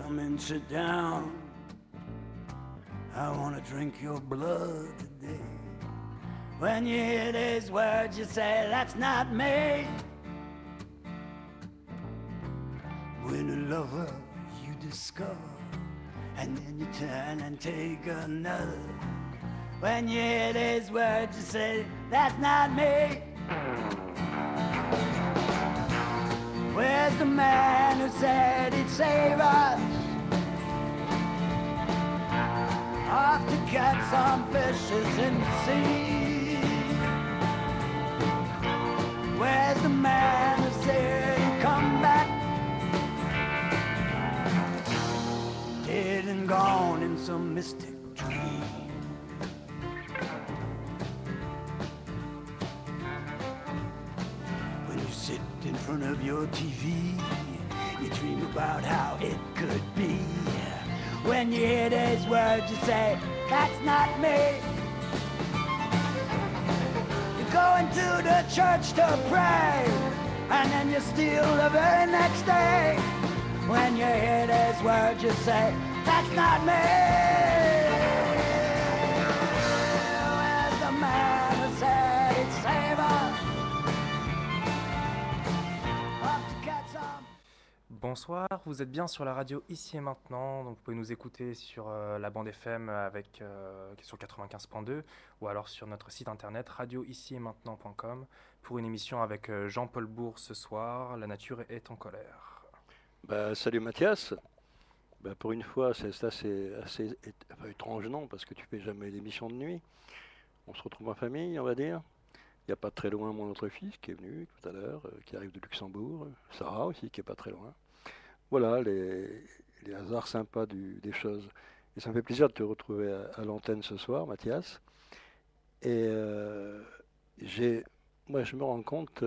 Come and sit down. I wanna drink your blood today. When you hear these words, you say, that's not me. When a lover you discover, and then you turn and take another. When you hear these words, you say, that's not me. Where's the man who said he'd save us? Off to catch some fishes in the sea. Where's the man who said he'd come back? Dead and gone in some mystic dream. When you sit in front of your TV, you dream about how it could be. When you hear these words, you say, that's not me. You go into the church to pray, and then you steal the very next day. When you hear these words, you say, that's not me. Where's the man who said he'd save us? Up to catch some. Bonsoir, vous êtes bien sur la radio Ici et Maintenant, donc vous pouvez nous écouter sur la bande FM qui est sur 95.2 ou alors sur notre site internet radio-ici-et-maintenant.com pour une émission avec Jean-Paul Bourg ce soir, La nature est en colère. Salut Mathias. Pour une fois, c'est assez étrange, non, parce que tu fais jamais d'émission de nuit. On se retrouve en famille, on va dire. Il n'y a pas très loin mon autre fils qui est venu tout à l'heure, qui arrive de Luxembourg. Sarah aussi, qui est pas très loin. Voilà les hasards sympas des choses. Et ça me fait plaisir de te retrouver à l'antenne ce soir, Mathias. Et moi, je me rends compte,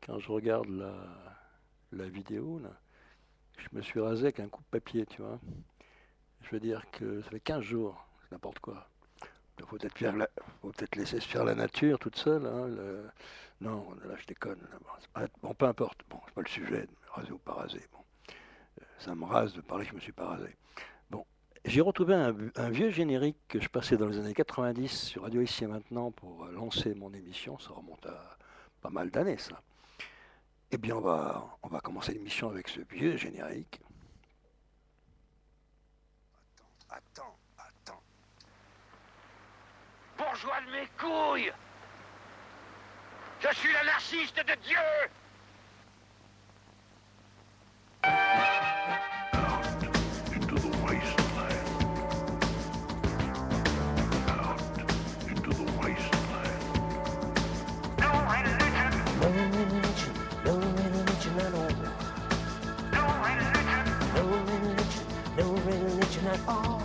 quand je regarde la vidéo, là, je me suis rasé avec un coupe-papier, tu vois. Je veux dire que ça fait 15 jours, c'est n'importe quoi. Il faut peut-être laisser se faire la nature toute seule. Hein, Non, là je déconne. Bon, peu importe. Bon, c'est pas le sujet, de me raser ou pas raser. Bon, ça me rase de parler que je me suis pas rasé. Bon, j'ai retrouvé un vieux générique que je passais dans les années 90 sur Radio Ici et Maintenant pour lancer mon émission. Ça remonte à pas mal d'années, ça. Eh bien, on va commencer l'émission avec ce vieux générique. Attends. Bourgeois de mes couilles! Je suis l'anarchiste de Dieu! Into the wasteland. Out into the wasteland. No religion! No religion, no religion at all. No religion! No religion, no religion at all.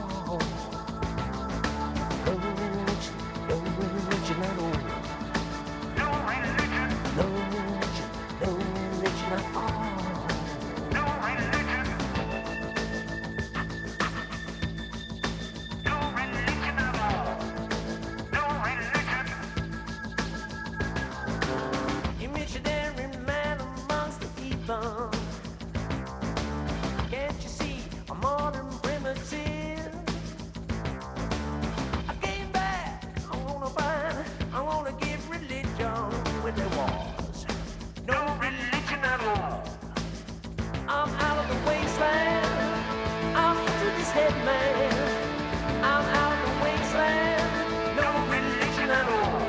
No religion, no religion at all. No religion! No religion, no religion at all. No religion! No religion at all! No religion! You missionary man amongst the heathen. Can't you see a modern primitive? I came back, I wanna give religion where there was no religion at all. I'm out of the wasteland, I'm into this headman. I'm out of the wasteland, no religion at all.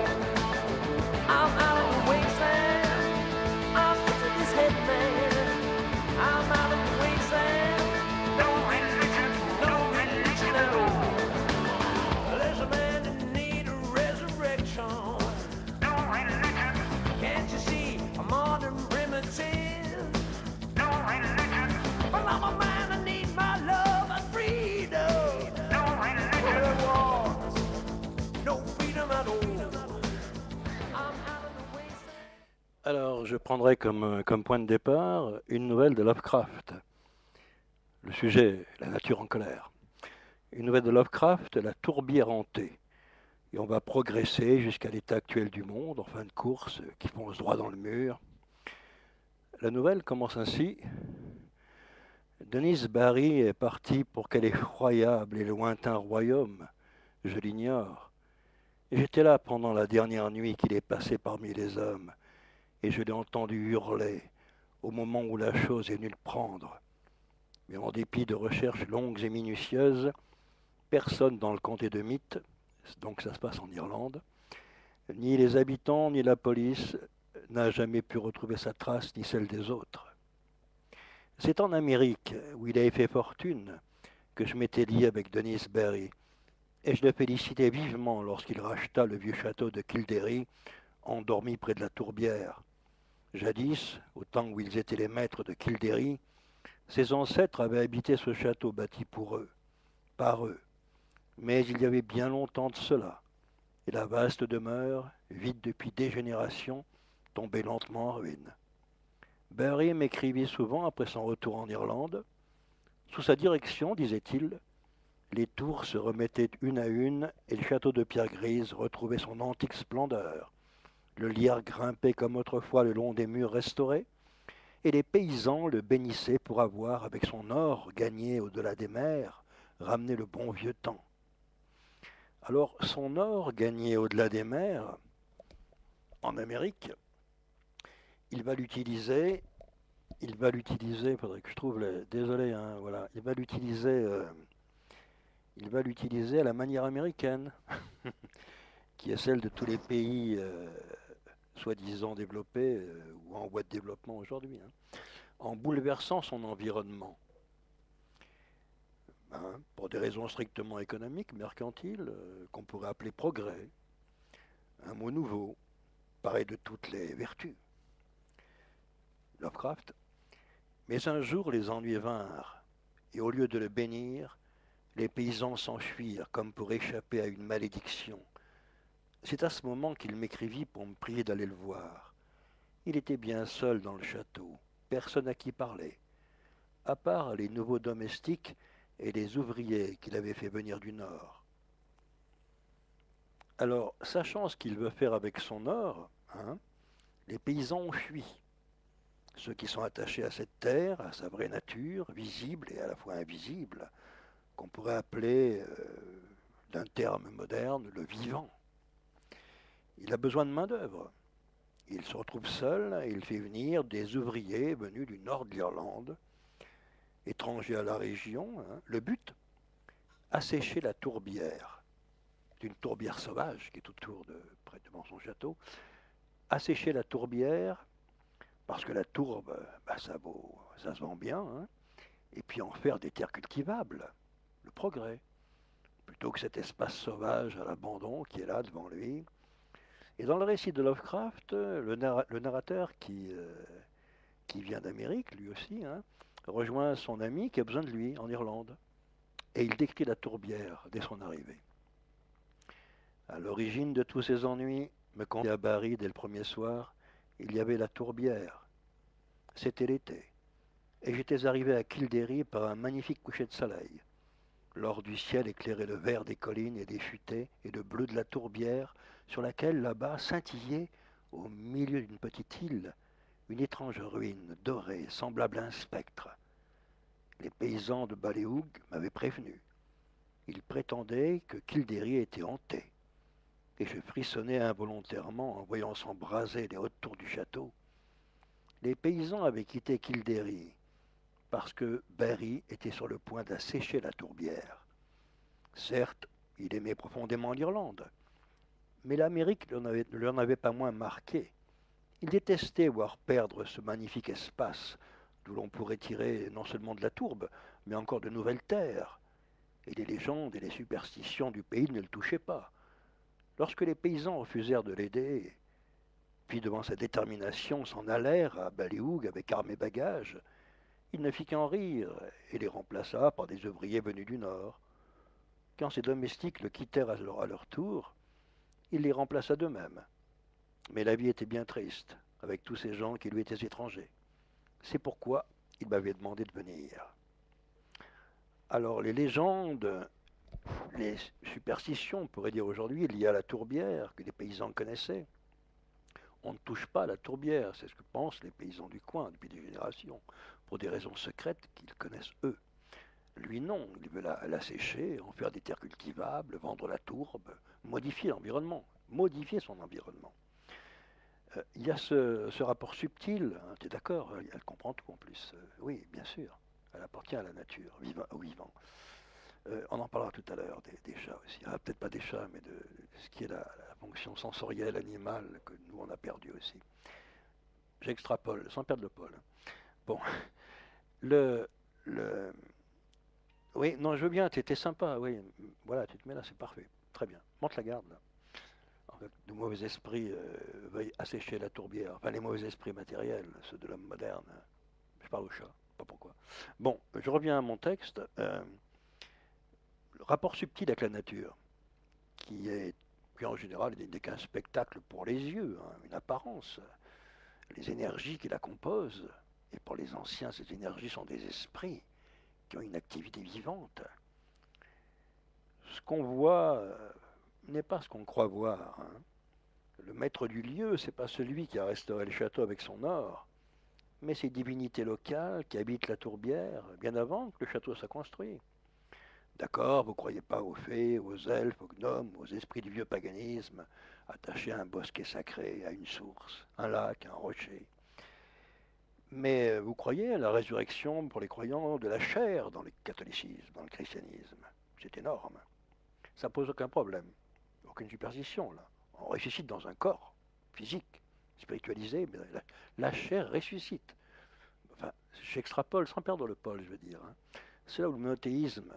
I'm out of the wasteland, I'm into this headman. I'm out of the wasteland, No religion! no religion at all. There's a man in need of resurrection. No religion! Can't you see a modern primitive? No religion! Well, I'm a man, I need my love and freedom. No Well, religion! there was no freedom at all. I'm out of the wasteland. Alors, je prendrai comme point de départ une nouvelle de Lovecraft. Le sujet, la nature en colère. Une nouvelle de Lovecraft, la tourbière hantée. Et on va progresser jusqu'à l'état actuel du monde, en fin de course, qui fonce droit dans le mur. La nouvelle commence ainsi. Denis Barry est parti pour quel effroyable et lointain royaume, je l'ignore. J'étais là pendant la dernière nuit qu'il est passé parmi les hommes, et je l'ai entendu hurler au moment où la chose est venue le prendre. Mais en dépit de recherches longues et minutieuses, personne dans le comté de Meath, donc ça se passe en Irlande, ni les habitants ni la police n'a jamais pu retrouver sa trace ni celle des autres. C'est en Amérique, où il avait fait fortune, que je m'étais lié avec Denis Barry, et je le félicitais vivement lorsqu'il racheta le vieux château de Kildare, endormi près de la tourbière. Jadis, au temps où ils étaient les maîtres de Kildare, ses ancêtres avaient habité ce château bâti pour eux, par eux. Mais il y avait bien longtemps de cela, et la vaste demeure, vide depuis des générations, tombait lentement en ruine. Barry m'écrivit souvent après son retour en Irlande. Sous sa direction, disait-il, les tours se remettaient une à une et le château de pierre grise retrouvait son antique splendeur. Le lierre grimpait comme autrefois le long des murs restaurés, et les paysans le bénissaient pour avoir, avec son or gagné au-delà des mers, ramené le bon vieux temps. Alors, son or gagné au-delà des mers, en Amérique, il va l'utiliser, faudrait que je trouve désolé, hein, voilà, il va l'utiliser à la manière américaine, qui est celle de tous les pays soi-disant développés ou en voie de développement aujourd'hui, hein, en bouleversant son environnement. Pour des raisons strictement économiques, mercantiles, qu'on pourrait appeler progrès, un mot nouveau, pareil de toutes les vertus. Lovecraft. Mais un jour les ennuis vinrent, et au lieu de le bénir, les paysans s'enfuirent comme pour échapper à une malédiction. C'est à ce moment qu'il m'écrivit pour me prier d'aller le voir. Il était bien seul dans le château, personne à qui parler, à part les nouveaux domestiques et les ouvriers qu'il avait fait venir du nord. Alors, sachant ce qu'il veut faire avec son or, les paysans ont fui. Ceux qui sont attachés à cette terre, à sa vraie nature, visible et à la fois invisible, qu'on pourrait appeler, d'un terme moderne, le vivant. Il a besoin de main-d'œuvre. Il se retrouve seul et il fait venir des ouvriers venus du nord de l'Irlande, étrangers à la région. Le but, assécher la tourbière. C'est une tourbière sauvage qui est autour près devant son château. Assécher la tourbière, parce que la tourbe, ça se vend bien, hein, et puis en faire des terres cultivables, le progrès, plutôt que cet espace sauvage à l'abandon qui est là devant lui. Et dans le récit de Lovecraft, le narrateur qui vient d'Amérique, lui aussi, hein, rejoint son ami qui a besoin de lui en Irlande. Et il décrit la tourbière dès son arrivée. À l'origine de tous ces ennuis, me confie à Barry dès le premier soir, il y avait la tourbière. C'était l'été. Et j'étais arrivé à Kildare par un magnifique coucher de soleil. L'or du ciel éclairait le vert des collines et des futaies et le bleu de la tourbière, sur laquelle, là-bas, scintillait, au milieu d'une petite île, une étrange ruine dorée, semblable à un spectre. Les paysans de Ballyhoogue m'avaient prévenu. Ils prétendaient que Kildare était hanté. Et je frissonnais involontairement en voyant s'embraser les hautes tours du château. Les paysans avaient quitté Kildare parce que Barry était sur le point d'assécher la tourbière. Certes, il aimait profondément l'Irlande, mais l'Amérique ne l'en avait pas moins marqué. Il détestait voir perdre ce magnifique espace d'où l'on pourrait tirer non seulement de la tourbe, mais encore de nouvelles terres. Et les légendes et les superstitions du pays ne le touchaient pas. Lorsque les paysans refusèrent de l'aider, puis devant sa détermination s'en allèrent à Ballyhoogue avec armes et bagages, il ne fit qu'en rire et les remplaça par des ouvriers venus du nord. Quand ses domestiques le quittèrent à leur tour, il les remplaça d'eux-mêmes. Mais la vie était bien triste, avec tous ces gens qui lui étaient étrangers. C'est pourquoi il m'avait demandé de venir. Alors les légendes, les superstitions, on pourrait dire aujourd'hui, liées à la tourbière, que les paysans connaissaient. On ne touche pas à la tourbière, c'est ce que pensent les paysans du coin depuis des générations. pour des raisons secrètes qu'ils connaissent eux. Lui non, il veut la sécher, en faire des terres cultivables, vendre la tourbe, modifier l'environnement, modifier son environnement. Il y a ce rapport subtil, hein, tu es d'accord, elle comprend tout en plus. Oui, bien sûr, elle appartient à la nature, au vivant. On en parlera tout à l'heure des chats aussi. Ah, peut-être pas des chats, mais de ce qui est la fonction sensorielle animale que nous on a perdu aussi. J'extrapole, sans perdre le pôle. Bon, le, le, oui, non, je veux bien, t'étais sympa, oui. Voilà, tu te mets là, c'est parfait. Très bien. Monte la garde, là. En fait, de mauvais esprits veuillent assécher la tourbière. Enfin, les mauvais esprits matériels, ceux de l'homme moderne. Je parle au chat, pas pourquoi. Bon, je reviens à mon texte. Le rapport subtil avec la nature, qui en général n'est qu'un spectacle pour les yeux, hein, une apparence. Les énergies qui la composent, et pour les anciens, ces énergies sont des esprits qui ont une activité vivante. Ce qu'on voit n'est pas ce qu'on croit voir. Hein. Le maître du lieu, c'est pas celui qui a restauré le château avec son or, mais ces divinités locales qui habitent la tourbière bien avant que le château soit construit. D'accord, vous ne croyez pas aux fées, aux elfes, aux gnomes, aux esprits du vieux paganisme, attachés à un bosquet sacré, à une source, un lac, un rocher. Mais vous croyez à la résurrection pour les croyants de la chair dans le catholicisme, dans le christianisme. C'est énorme. Ça pose aucun problème, aucune superstition là. On ressuscite dans un corps physique, spiritualisé, mais la chair ressuscite. Enfin, j'extrapole sans perdre le pôle, je veux dire. Hein. C'est là où le monothéisme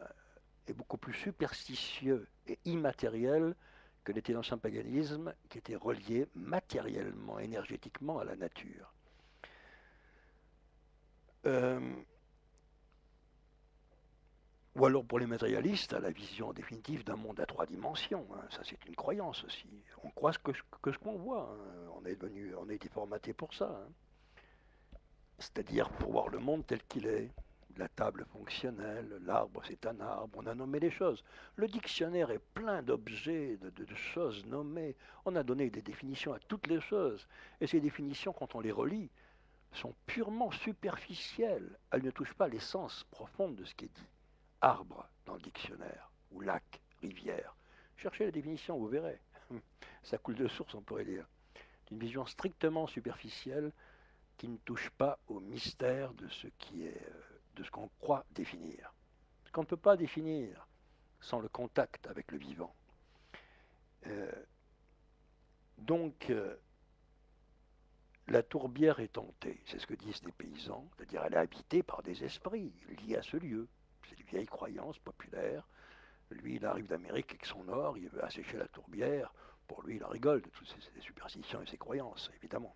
est beaucoup plus superstitieux et immatériel que l'était l'ancien paganisme, qui était relié matériellement, énergétiquement à la nature. Ou alors pour les matérialistes, à la vision définitive d'un monde à 3 dimensions. Hein. Ça c'est une croyance aussi. On croit que ce qu'on voit. Hein. On a été formaté pour ça. Hein. C'est-à-dire pour voir le monde tel qu'il est. La table fonctionnelle, l'arbre c'est un arbre, on a nommé les choses. Le dictionnaire est plein d'objets, de choses nommées. On a donné des définitions à toutes les choses. Et ces définitions, quand on les relit, sont purement superficielles. Elles ne touchent pas l'essence profonde de ce qui est dit. Arbre dans le dictionnaire, ou lac, rivière. Cherchez la définition, vous verrez. Ça coule de source, on pourrait dire. C'est une vision strictement superficielle qui ne touche pas au mystère de ce qui est, de ce qu'on croit définir. Ce qu'on ne peut pas définir sans le contact avec le vivant. Donc, la tourbière est hantée, c'est ce que disent les paysans, c'est-à-dire elle est habitée par des esprits liés à ce lieu. C'est une vieille croyance populaire. Lui, il arrive d'Amérique avec son or, il veut assécher la tourbière. Pour lui, il en rigole de toutes ses superstitions et ses croyances, évidemment.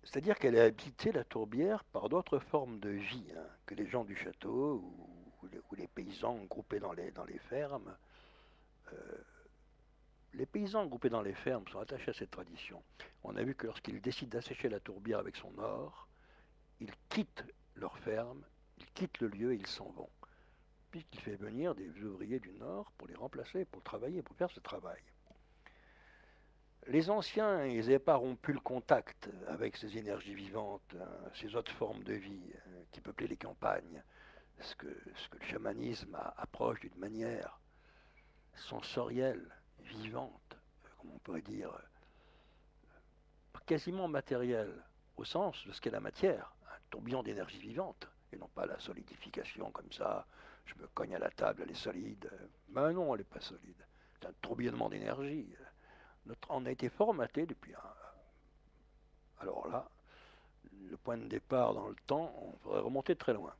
C'est-à-dire qu'elle est habitée, la tourbière, par d'autres formes de vie hein, que les gens du château ou les paysans groupés dans les fermes. Les paysans groupés dans les fermes sont attachés à cette tradition. On a vu que lorsqu'ils décident d'assécher la tourbière avec son or, ils quittent leur ferme, ils quittent le lieu et ils s'en vont. Puisqu'il fait venir des ouvriers du Nord pour les remplacer, pour travailler, pour faire ce travail. Les anciens, ils n'avaient pas rompu le contact avec ces énergies vivantes, hein, ces autres formes de vie qui peuplaient les campagnes, ce que le chamanisme approche d'une manière sensorielle, vivante, comme on pourrait dire, quasiment matérielle, au sens de ce qu'est la matière, un tourbillon d'énergie vivante, et non pas la solidification comme ça, je me cogne à la table, elle est solide. Ben non, elle n'est pas solide. C'est un tourbillonnement d'énergie. On a été formaté depuis alors là, le point de départ dans le temps, on pourrait remonter très loin.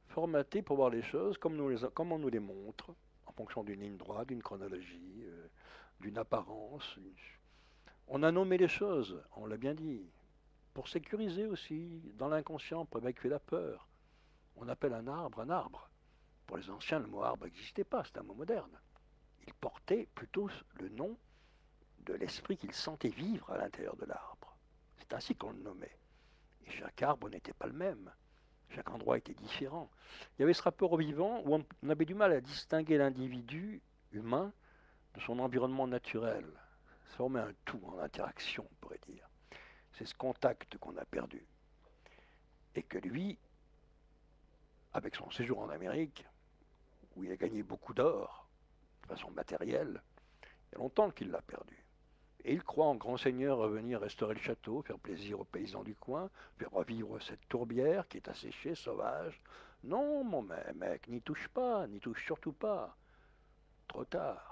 Formaté pour voir les choses comme on nous les montre, en fonction d'une ligne droite, d'une chronologie, d'une apparence. On a nommé les choses, on l'a bien dit, pour sécuriser aussi, dans l'inconscient, pour évacuer la peur. On appelle un arbre un arbre. Pour les anciens, le mot arbre n'existait pas, c'est un mot moderne. Il portait plutôt le nom de l'esprit qu'ils sentaient vivre à l'intérieur de l'arbre. C'est ainsi qu'on le nommait. Et chaque arbre n'était pas le même. Chaque endroit était différent. Il y avait ce rapport au vivant où on avait du mal à distinguer l'individu humain de son environnement naturel. Ça formait un tout en interaction, on pourrait dire. C'est ce contact qu'on a perdu. Et que lui, avec son séjour en Amérique, où il a gagné beaucoup d'or, de façon matérielle, il y a longtemps qu'il l'a perdu. Et il croit en grand seigneur revenir restaurer le château, faire plaisir aux paysans du coin, faire revivre cette tourbière qui est asséchée, sauvage. Non, mon mec, n'y touche pas, n'y touche surtout pas. Trop tard.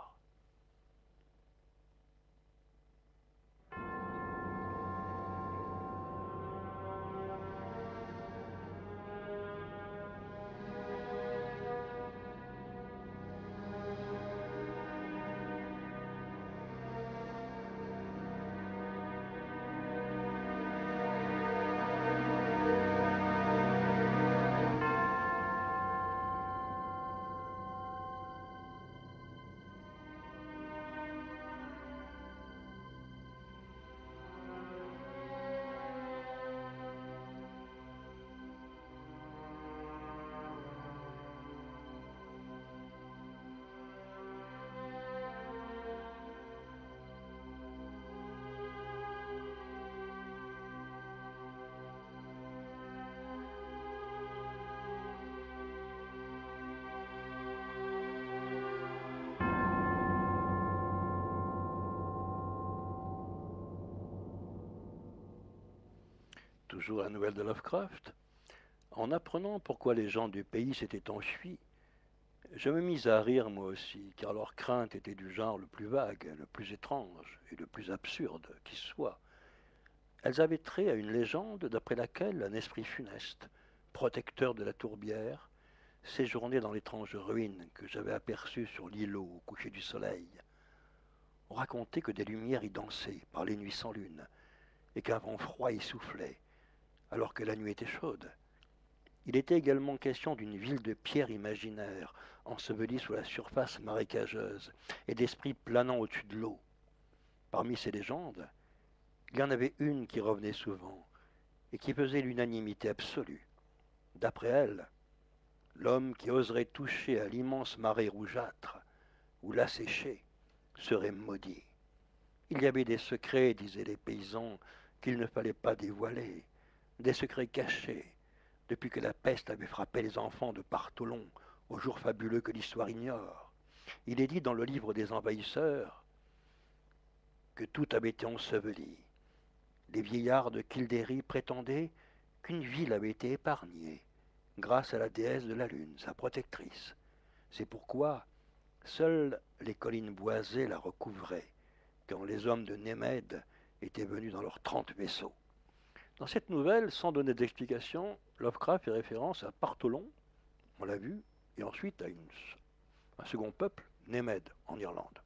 Toujours la nouvelle de Lovecraft. En apprenant pourquoi les gens du pays s'étaient enfuis, je me mis à rire moi aussi, car leurs craintes étaient du genre le plus vague, le plus étrange et le plus absurde qui soit. Elles avaient trait à une légende d'après laquelle un esprit funeste, protecteur de la tourbière, séjournait dans l'étrange ruine que j'avais aperçue sur l'îlot au coucher du soleil. On racontait que des lumières y dansaient par les nuits sans lune, et qu'un vent froid y soufflait, alors que la nuit était chaude. Il était également question d'une ville de pierre imaginaire, ensevelie sous la surface marécageuse, et d'esprits planant au-dessus de l'eau. Parmi ces légendes, il y en avait une qui revenait souvent, et qui faisait l'unanimité absolue. D'après elle, l'homme qui oserait toucher à l'immense marée rougeâtre, ou l'assécher, serait maudit. Il y avait des secrets, disaient les paysans, qu'il ne fallait pas dévoiler, des secrets cachés, depuis que la peste avait frappé les enfants de Partholon, au jour fabuleux que l'histoire ignore. Il est dit dans le livre des envahisseurs que tout avait été enseveli. Les vieillards de Kildare prétendaient qu'une ville avait été épargnée, grâce à la déesse de la lune, sa protectrice. C'est pourquoi seules les collines boisées la recouvraient, quand les hommes de Némède étaient venus dans leurs 30 vaisseaux. Dans cette nouvelle, sans donner d'explication, Lovecraft fait référence à Partholon, on l'a vu, et ensuite à un second peuple, Némède, en Irlande.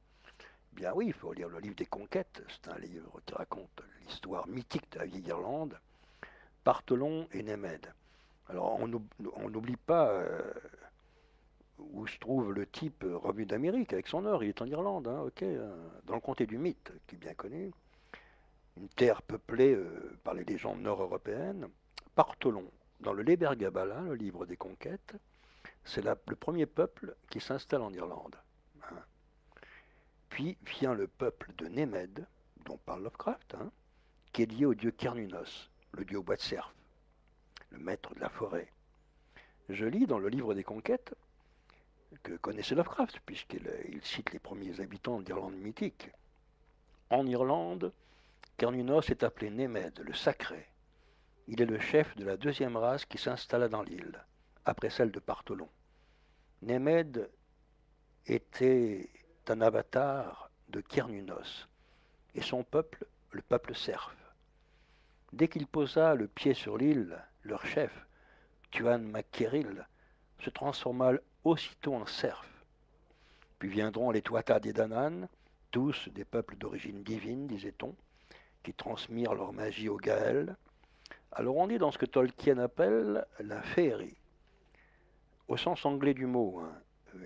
Bien oui, il faut lire le livre des Conquêtes, c'est un livre qui raconte l'histoire mythique de la vieille Irlande, Partholon et Némède. Alors on n'oublie pas où se trouve le type revenu d'Amérique avec son or, il est en Irlande, hein, ok, dans le comté du Mythe, qui est bien connu, une terre peuplée par les légendes nord-européennes. Partholon, dans le Liber Gabala, le livre des Conquêtes, c'est le premier peuple qui s'installe en Irlande. Hein. Puis vient le peuple de Némède, dont parle Lovecraft, hein, qui est lié au dieu Cernunnos, le dieu au bois de cerf, le maître de la forêt. Je lis dans le livre des Conquêtes que connaissait Lovecraft, puisqu'il cite les premiers habitants d'Irlande mythique. En Irlande, Cernunnos est appelé Némède, le sacré. Il est le chef de la deuxième race qui s'installa dans l'île, après celle de Partholon. Némède était un avatar de Cernunnos, et son peuple, le peuple cerf. Dès qu'il posa le pied sur l'île, leur chef, Tuan MacKerrill, se transforma aussitôt en cerf. Puis viendront les Tuatha Dé Danann, tous des peuples d'origine divine, disait-on, qui transmirent leur magie aux Gaëls. Alors on est dans ce que Tolkien appelle la féerie, au sens anglais du mot, hein,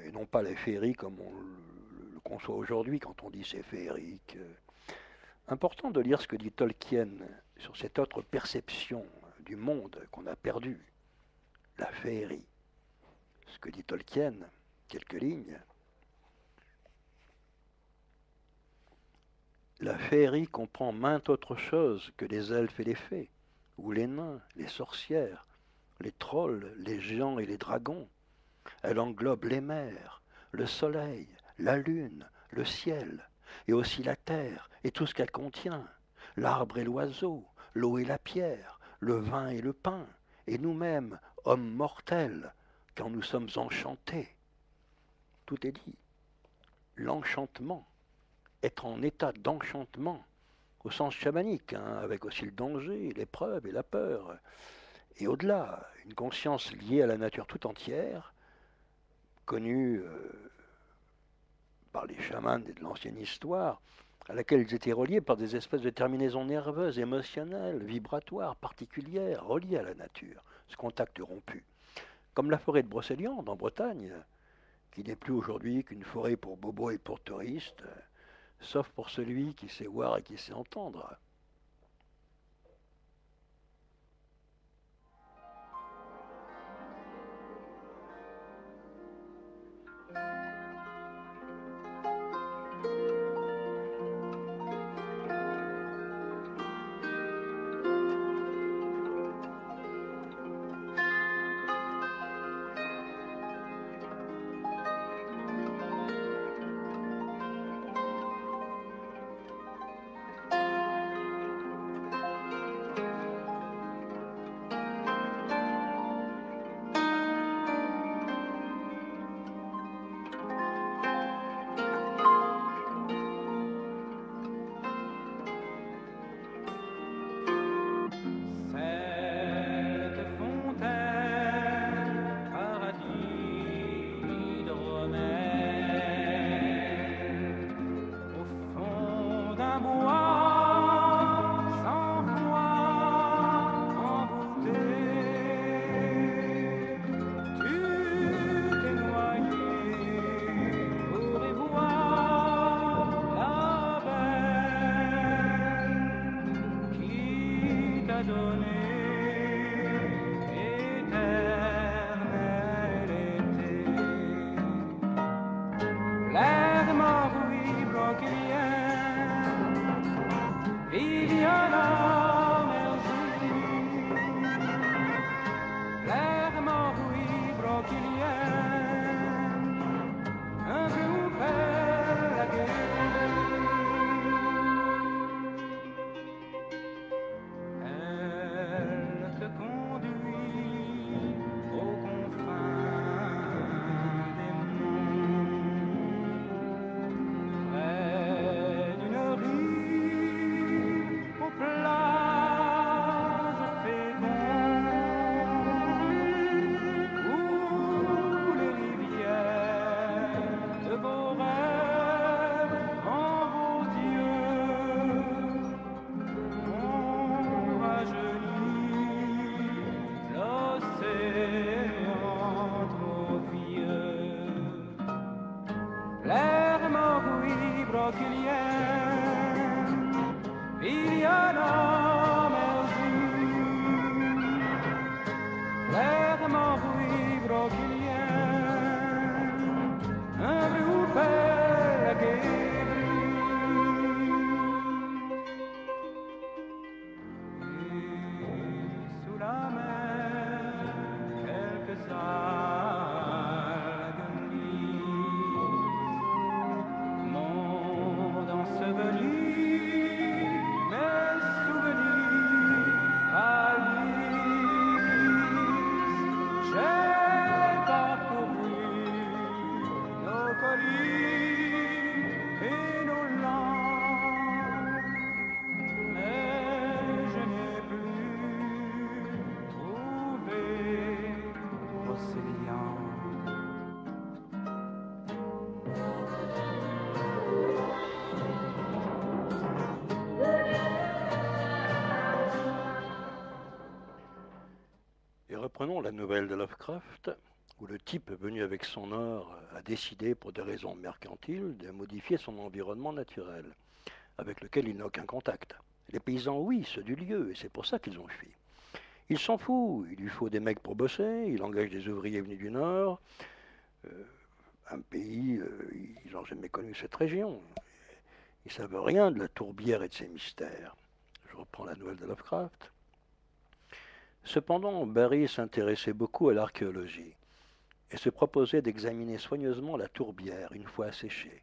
et non pas la féerie comme on le conçoit aujourd'hui quand on dit c'est féerique. Important de lire ce que dit Tolkien sur cette autre perception du monde qu'on a perdu, la féerie. Ce que dit Tolkien, quelques lignes. La féerie comprend mainte autre chose que les elfes et les fées, ou les nains, les sorcières, les trolls, les géants et les dragons. Elle englobe les mers, le soleil, la lune, le ciel, et aussi la terre et tout ce qu'elle contient, l'arbre et l'oiseau, l'eau et la pierre, le vin et le pain, et nous-mêmes, hommes mortels, quand nous sommes enchantés. Tout est dit. L'enchantement, être en état d'enchantement, au sens chamanique, hein, avec aussi le danger, l'épreuve et la peur. Et au-delà, une conscience liée à la nature tout entière, connue par les chamans de l'ancienne histoire, à laquelle ils étaient reliés par des espèces de terminaisons nerveuses, émotionnelles, vibratoires, particulières, reliées à la nature, ce contact rompu. Comme la forêt de Brocéliande, en Bretagne, qui n'est plus aujourd'hui qu'une forêt pour bobos et pour touristes, sauf pour celui qui sait voir et qui sait entendre. Reprenons la nouvelle de Lovecraft, où le type venu avec son or a décidé, pour des raisons mercantiles, de modifier son environnement naturel, avec lequel il n'a aucun contact. Les paysans, oui, ceux du lieu, et c'est pour ça qu'ils ont fui. Il s'en fout, il lui faut des mecs pour bosser, il engage des ouvriers venus du Nord, un pays, ils n'ont jamais connu cette région. Ils ne savent rien de la tourbière et de ses mystères. Je reprends la nouvelle de Lovecraft. Cependant, Barry s'intéressait beaucoup à l'archéologie et se proposait d'examiner soigneusement la tourbière une fois asséchée.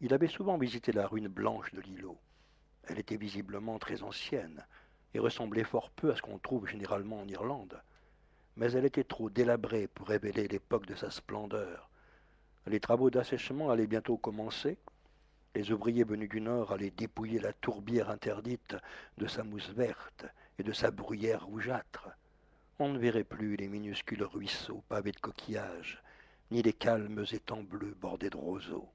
Il avait souvent visité la ruine blanche de l'îlot. Elle était visiblement très ancienne et ressemblait fort peu à ce qu'on trouve généralement en Irlande. Mais elle était trop délabrée pour révéler l'époque de sa splendeur. Les travaux d'assèchement allaient bientôt commencer. Les ouvriers venus du nord allaient dépouiller la tourbière interdite de sa mousse verte et de sa bruyère rougeâtre. On ne verrait plus les minuscules ruisseaux pavés de coquillages, ni les calmes étangs bleus bordés de roseaux.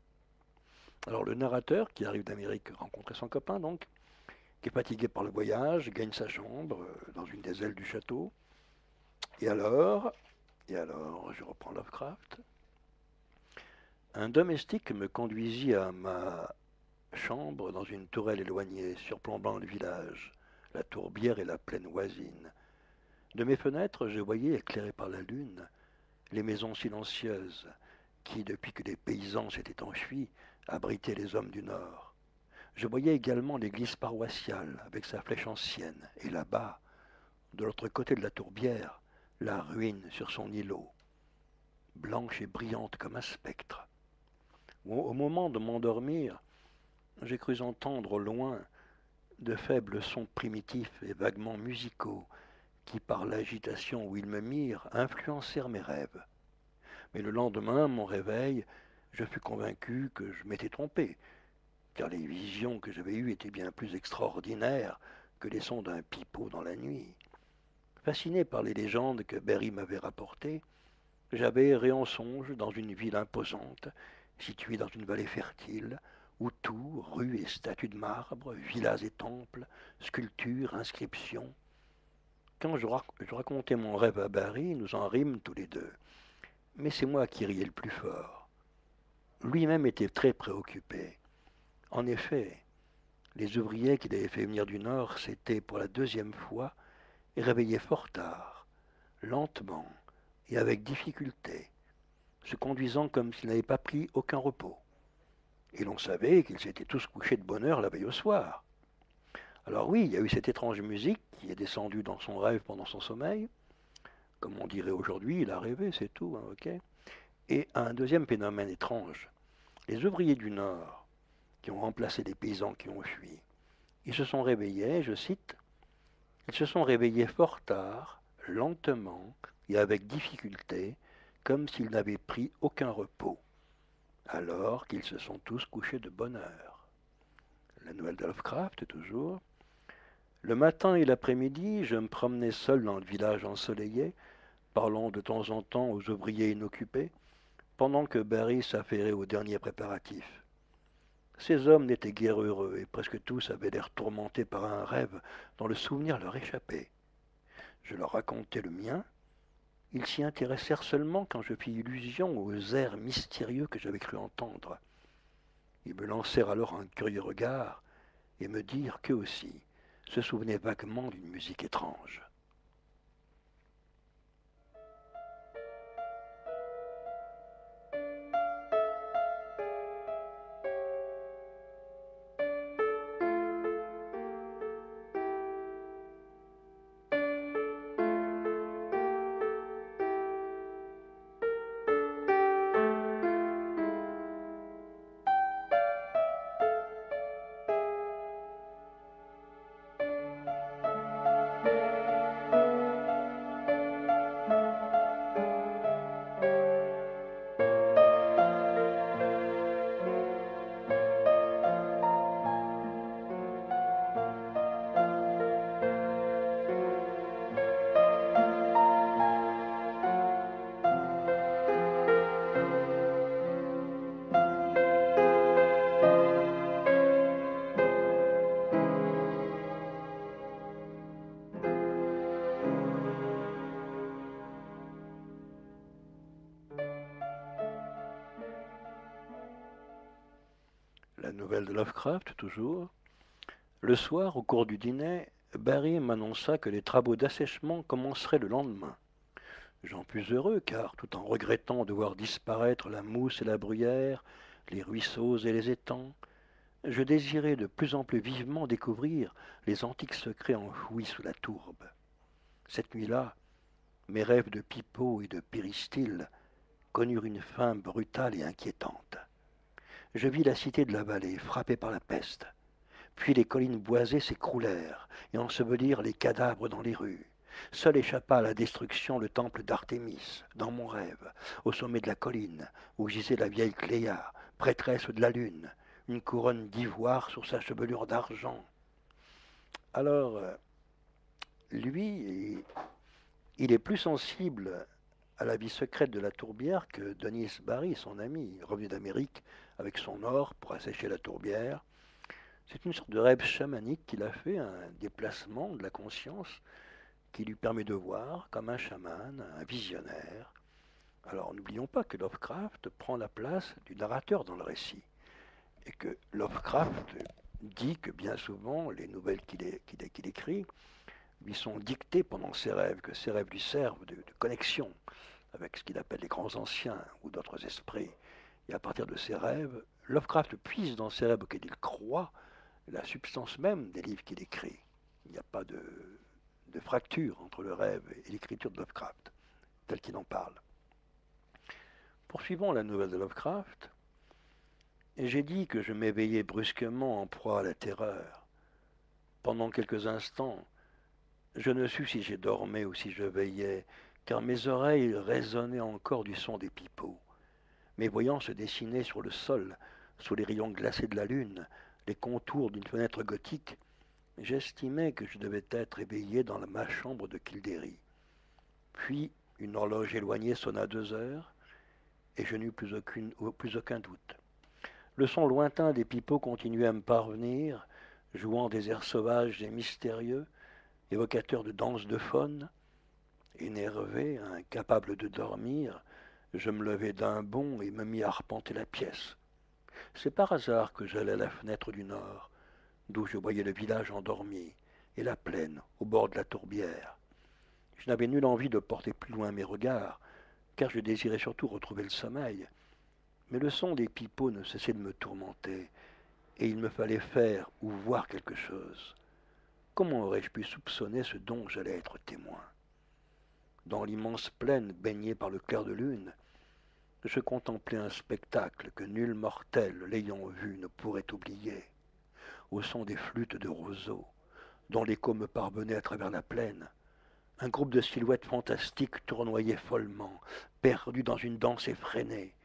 Alors le narrateur, qui arrive d'Amérique rencontrer son copain donc, qui est fatigué par le voyage, gagne sa chambre dans une des ailes du château. Et alors, je reprends Lovecraft. Un domestique me conduisit à ma chambre dans une tourelle éloignée, surplombant le village, la tourbière et la plaine voisine. De mes fenêtres, je voyais, éclairées par la lune, les maisons silencieuses qui, depuis que les paysans s'étaient enfuis, abritaient les hommes du Nord. Je voyais également l'église paroissiale avec sa flèche ancienne, et là-bas, de l'autre côté de la tourbière, la ruine sur son îlot, blanche et brillante comme un spectre. Au moment de m'endormir, j'ai cru entendre au loin de faibles sons primitifs et vaguement musicaux qui, par l'agitation où ils me mirent, influencèrent mes rêves. Mais le lendemain, à mon réveil, je fus convaincu que je m'étais trompé, car les visions que j'avais eues étaient bien plus extraordinaires que les sons d'un pipeau dans la nuit. Fasciné par les légendes que Berry m'avait rapportées, j'avais erré en songe dans une ville imposante, située dans une vallée fertile, où tout, rues et statues de marbre, villas et temples, sculptures, inscriptions. Quand je racontais mon rêve à Barry, nous en rîmes tous les deux. Mais c'est moi qui riais le plus fort. Lui-même était très préoccupé. En effet, les ouvriers qu'il avait fait venir du Nord s'étaient, pour la deuxième fois, réveillés fort tard, lentement et avec difficulté, se conduisant comme s'ils n'avaient pas pris aucun repos. Et l'on savait qu'ils s'étaient tous couchés de bonne heure la veille au soir. Alors oui, il y a eu cette étrange musique qui est descendue dans son rêve pendant son sommeil. Comme on dirait aujourd'hui, il a rêvé, c'est tout, hein, ok. Et un deuxième phénomène étrange. Les ouvriers du Nord, qui ont remplacé les paysans qui ont fui, ils se sont réveillés, je cite, ils se sont réveillés fort tard, lentement et avec difficulté, comme s'ils n'avaient pris aucun repos, alors qu'ils se sont tous couchés de bonne heure. La nouvelle de Lovecraft, toujours. Le matin et l'après-midi, je me promenais seul dans le village ensoleillé, parlant de temps en temps aux ouvriers inoccupés, pendant que Barry s'affairait aux derniers préparatifs. Ces hommes n'étaient guère heureux, et presque tous avaient l'air tourmentés par un rêve dont le souvenir leur échappait. Je leur racontais le mien. Ils s'y intéressèrent seulement quand je fis illusion aux airs mystérieux que j'avais cru entendre. Ils me lancèrent alors un curieux regard et me dirent qu'eux aussi se souvenaient vaguement d'une musique étrange. La nouvelle de Lovecraft, toujours. Le soir, au cours du dîner, Barry m'annonça que les travaux d'assèchement commenceraient le lendemain. J'en fus heureux, car, tout en regrettant de voir disparaître la mousse et la bruyère, les ruisseaux et les étangs, je désirais de plus en plus vivement découvrir les antiques secrets enfouis sous la tourbe. Cette nuit-là, mes rêves de pipeau et de péristyle connurent une fin brutale et inquiétante. Je vis la cité de la vallée frappée par la peste. Puis les collines boisées s'écroulèrent et ensevelirent les cadavres dans les rues. Seul échappa à la destruction le temple d'Artémis, dans mon rêve, au sommet de la colline, où gisait la vieille Cléa, prêtresse de la lune, une couronne d'ivoire sur sa chevelure d'argent. Alors, lui, il est plus sensible à la vie secrète de la tourbière que Denis Barry, son ami, revenu d'Amérique avec son or pour assécher la tourbière. C'est une sorte de rêve chamanique qu'il a fait, un déplacement de la conscience qui lui permet de voir comme un chaman, un visionnaire. Alors n'oublions pas que Lovecraft prend la place du narrateur dans le récit et que Lovecraft dit que bien souvent les nouvelles qu'il écrit lui sont dictées pendant ses rêves, que ses rêves lui servent de connexion avec ce qu'il appelle les grands anciens ou d'autres esprits. Et à partir de ses rêves, Lovecraft puise dans ses rêves auxquels il croit la substance même des livres qu'il écrit. Il n'y a pas de fracture entre le rêve et l'écriture de Lovecraft, tel qu'il en parle. Poursuivons la nouvelle de Lovecraft. J'ai dit que je m'éveillais brusquement en proie à la terreur. Pendant quelques instants, je ne sus si je dormais ou si je veillais, car mes oreilles résonnaient encore du son des pipeaux. Mais voyant se dessiner sur le sol, sous les rayons glacés de la lune, les contours d'une fenêtre gothique, j'estimais que je devais être éveillé dans ma chambre de Kildare. Puis une horloge éloignée sonna 2 heures, et je n'eus plus aucun doute. Le son lointain des pipeaux continuait à me parvenir, jouant des airs sauvages et mystérieux, évocateurs de danses de faune. Énervé, incapable de dormir, je me levai d'un bond et me mis à arpenter la pièce. C'est par hasard que j'allai à la fenêtre du nord, d'où je voyais le village endormi et la plaine au bord de la tourbière. Je n'avais nulle envie de porter plus loin mes regards, car je désirais surtout retrouver le sommeil. Mais le son des pipeaux ne cessait de me tourmenter, et il me fallait faire ou voir quelque chose. Comment aurais-je pu soupçonner ce dont j'allais être témoin? Dans l'immense plaine baignée par le clair de lune, je contemplais un spectacle que nul mortel l'ayant vu ne pourrait oublier. Au son des flûtes de roseaux, dont l'écho me parvenait à travers la plaine, un groupe de silhouettes fantastiques tournoyait follement, perdu dans une danse effrénée.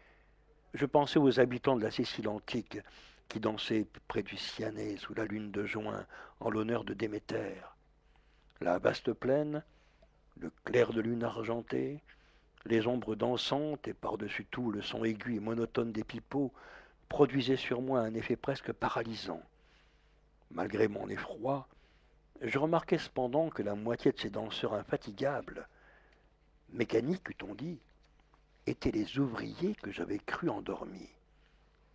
Je pensais aux habitants de la Sicile antique qui dansaient près du Cyanée sous la lune de juin en l'honneur de Déméter. La vaste plaine, le clair de lune argenté, les ombres dansantes et par-dessus tout le son aigu et monotone des pipeaux produisaient sur moi un effet presque paralysant. Malgré mon effroi, je remarquai cependant que la moitié de ces danseurs infatigables, mécaniques eût-on dit, étaient les ouvriers que j'avais crus endormis,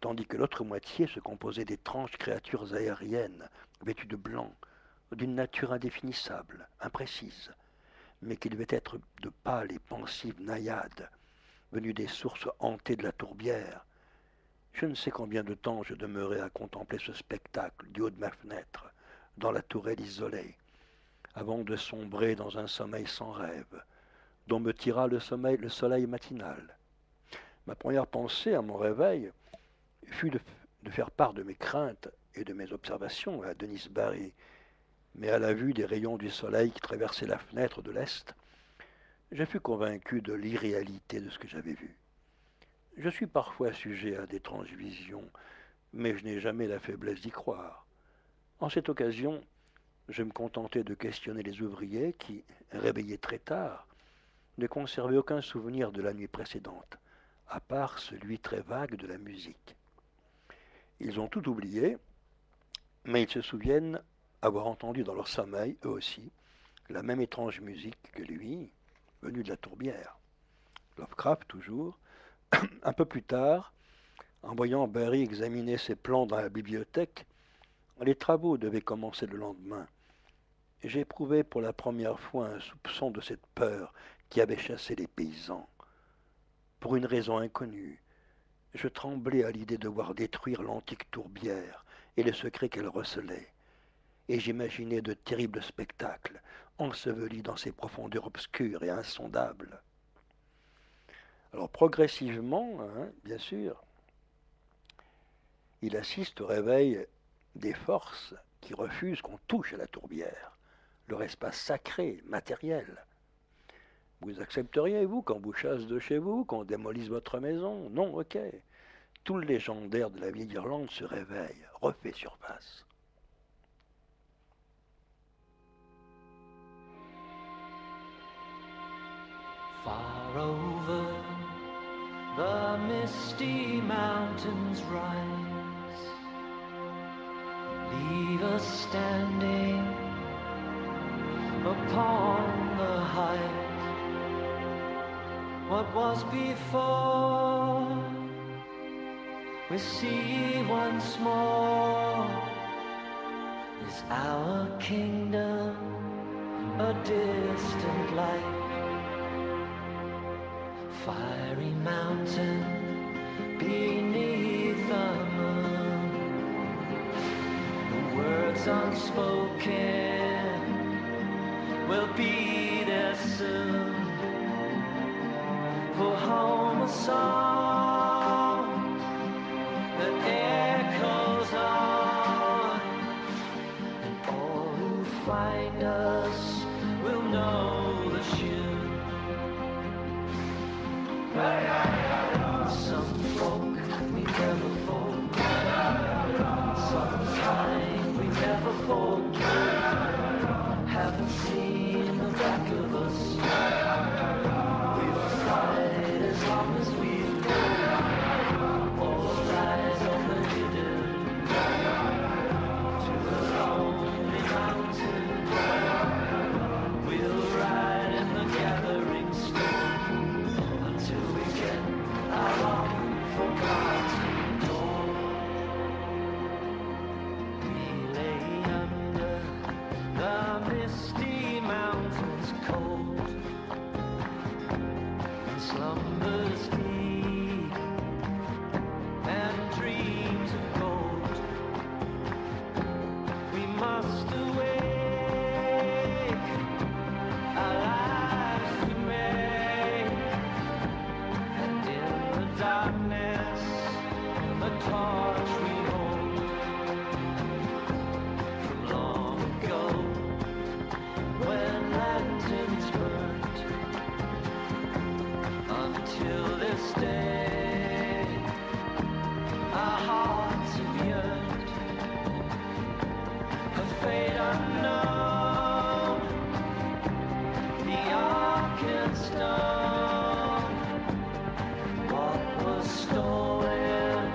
tandis que l'autre moitié se composait d'étranges créatures aériennes, vêtues de blanc, d'une nature indéfinissable, imprécise, mais qui devaient être de pâles et pensives naïades, venues des sources hantées de la tourbière. Je ne sais combien de temps je demeurai à contempler ce spectacle du haut de ma fenêtre, dans la tourelle isolée, avant de sombrer dans un sommeil sans rêve, dont me tira le soleil matinal. Ma première pensée à mon réveil fut de faire part de mes craintes et de mes observations à Denis Barry, mais à la vue des rayons du soleil qui traversaient la fenêtre de l'est, je fus convaincu de l'irréalité de ce que j'avais vu. Je suis parfois sujet à d'étranges visions, mais je n'ai jamais la faiblesse d'y croire. En cette occasion, je me contentai de questionner les ouvriers qui, réveillés très tard, ne conservaient aucun souvenir de la nuit précédente, à part celui très vague de la musique. Ils ont tout oublié, mais ils se souviennent avoir entendu dans leur sommeil, eux aussi, la même étrange musique que lui, venue de la tourbière. Lovecraft, toujours, un peu plus tard, en voyant Barry examiner ses plans dans la bibliothèque, les travaux devaient commencer le lendemain. J'éprouvais pour la première fois un soupçon de cette peur qui avait chassé les paysans. Pour une raison inconnue, je tremblais à l'idée de voir détruire l'antique tourbière et le secret qu'elle recelait, et j'imaginais de terribles spectacles enseveli dans ces profondeurs obscures et insondables. Alors progressivement, hein, bien sûr, il assiste au réveil des forces qui refusent qu'on touche à la tourbière, leur espace sacré, matériel. Vous accepteriez, vous, qu'on vous chasse de chez vous, qu'on démolisse votre maison? Non, ok. Tout le légendaire de la vieille Irlande se réveille, refait surface. Far over the misty mountains rise, leave us standing upon the height. What was before, we see once more. Is our kingdom a distant light? Fiery mountain beneath the moon, the words unspoken will be there soon. For home a song that echoes on, and all who find us will know the tune. Some folk we never forget, some kind we never forget, haven't seen the back of us. We'll fight as long as we live, all eyes on the hidden, to the lonely mountain. We'll ride in the gathering storm until we get our long-forgotten goal. We lay under the misty mountains cold, and slumbers deep, and dreams of gold. We must awake, our lives to make, and in the darkness, the torch we hold from long ago, when lanterns burnt, until this day, our hearts have yearned, a fate unknown, the Arkansas. What was stolen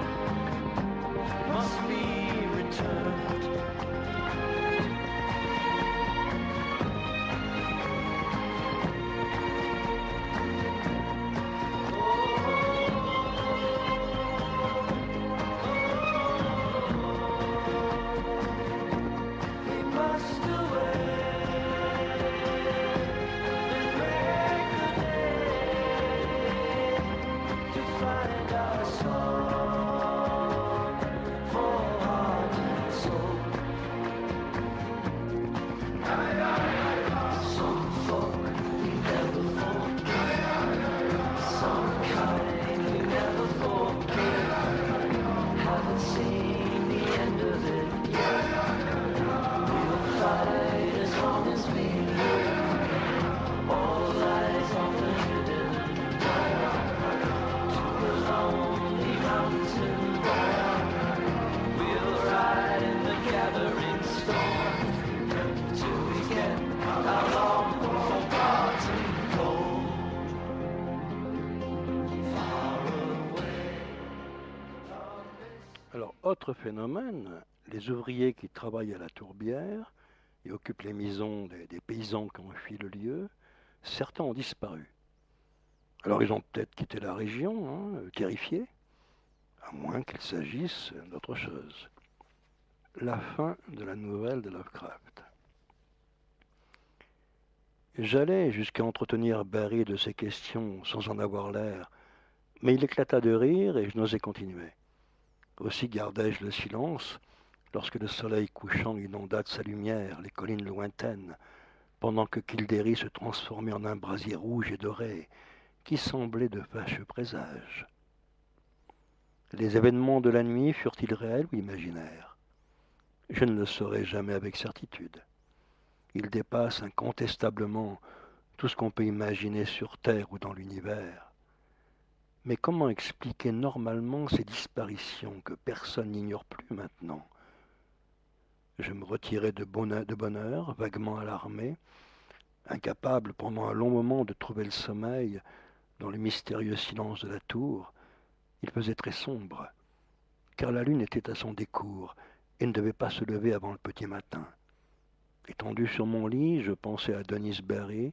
must be returned. We must away and break the day to find our song for heart and soul. Some folk we never forget, some kind we never forget, haven't seen the end of it yet. We'll fight as long as we live, all eyes on the hidden, to the lonely mountain. We'll ride in the gathering storm till we get our long-forgotten gold. Far away. Alors, autre phénomène, les ouvriers qui travaillent à la tourbière et occupent les maisons des paysans qui ont fui le lieu, certains ont disparu. Alors ils ont peut-être quitté la région, hein, terrifiés, à moins qu'il s'agisse d'autre chose. La fin de la nouvelle de Lovecraft. J'allais jusqu'à entretenir Barry de ces questions sans en avoir l'air, mais il éclata de rire et je n'osais continuer. Aussi gardai-je le silence lorsque le soleil couchant inonda de sa lumière les collines lointaines, pendant que Kildary se transformait en un brasier rouge et doré, qui semblait de fâcheux présages. Les événements de la nuit furent-ils réels ou imaginaires? Je ne le saurai jamais avec certitude. Ils dépassent incontestablement tout ce qu'on peut imaginer sur Terre ou dans l'univers. Mais comment expliquer normalement ces disparitions que personne n'ignore plus maintenant? Je me retirai de bonne heure, vaguement alarmé, incapable pendant un long moment de trouver le sommeil dans le mystérieux silence de la tour. Il faisait très sombre, car la lune était à son décours et ne devait pas se lever avant le petit matin. Étendu sur mon lit, je pensais à Denis Barry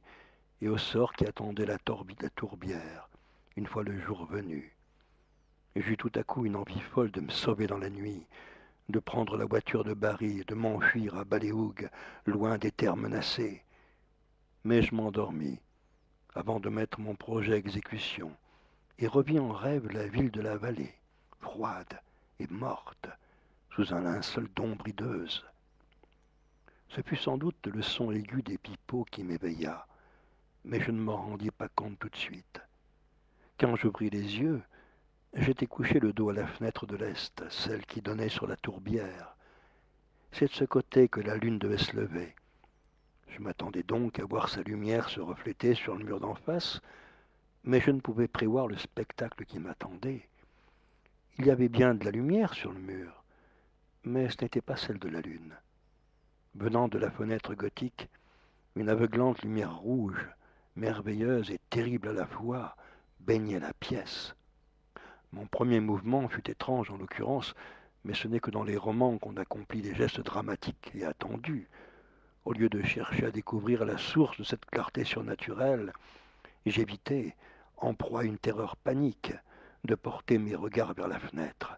et au sort qui attendait la tourbière, une fois le jour venu. Et j'eus tout à coup une envie folle de me sauver dans la nuit, de prendre la voiture de Barry et de m'enfuir à Ballyhoogue, loin des terres menacées. Mais je m'endormis, avant de mettre mon projet à exécution, et revis en rêve la ville de la vallée, froide et morte, sous un linceul d'ombre hideuse. Ce fut sans doute le son aigu des pipeaux qui m'éveilla, mais je ne m'en rendis pas compte tout de suite. Quand j'ouvris les yeux, j'étais couché le dos à la fenêtre de l'est, celle qui donnait sur la tourbière. C'est de ce côté que la lune devait se lever. Je m'attendais donc à voir sa lumière se refléter sur le mur d'en face, mais je ne pouvais prévoir le spectacle qui m'attendait. Il y avait bien de la lumière sur le mur, mais ce n'était pas celle de la lune. Venant de la fenêtre gothique, une aveuglante lumière rouge, merveilleuse et terrible à la fois, baignait la pièce. Mon premier mouvement fut étrange en l'occurrence, mais ce n'est que dans les romans qu'on accomplit des gestes dramatiques et attendus. Au lieu de chercher à découvrir la source de cette clarté surnaturelle, j'évitais, en proie à une terreur panique, de porter mes regards vers la fenêtre,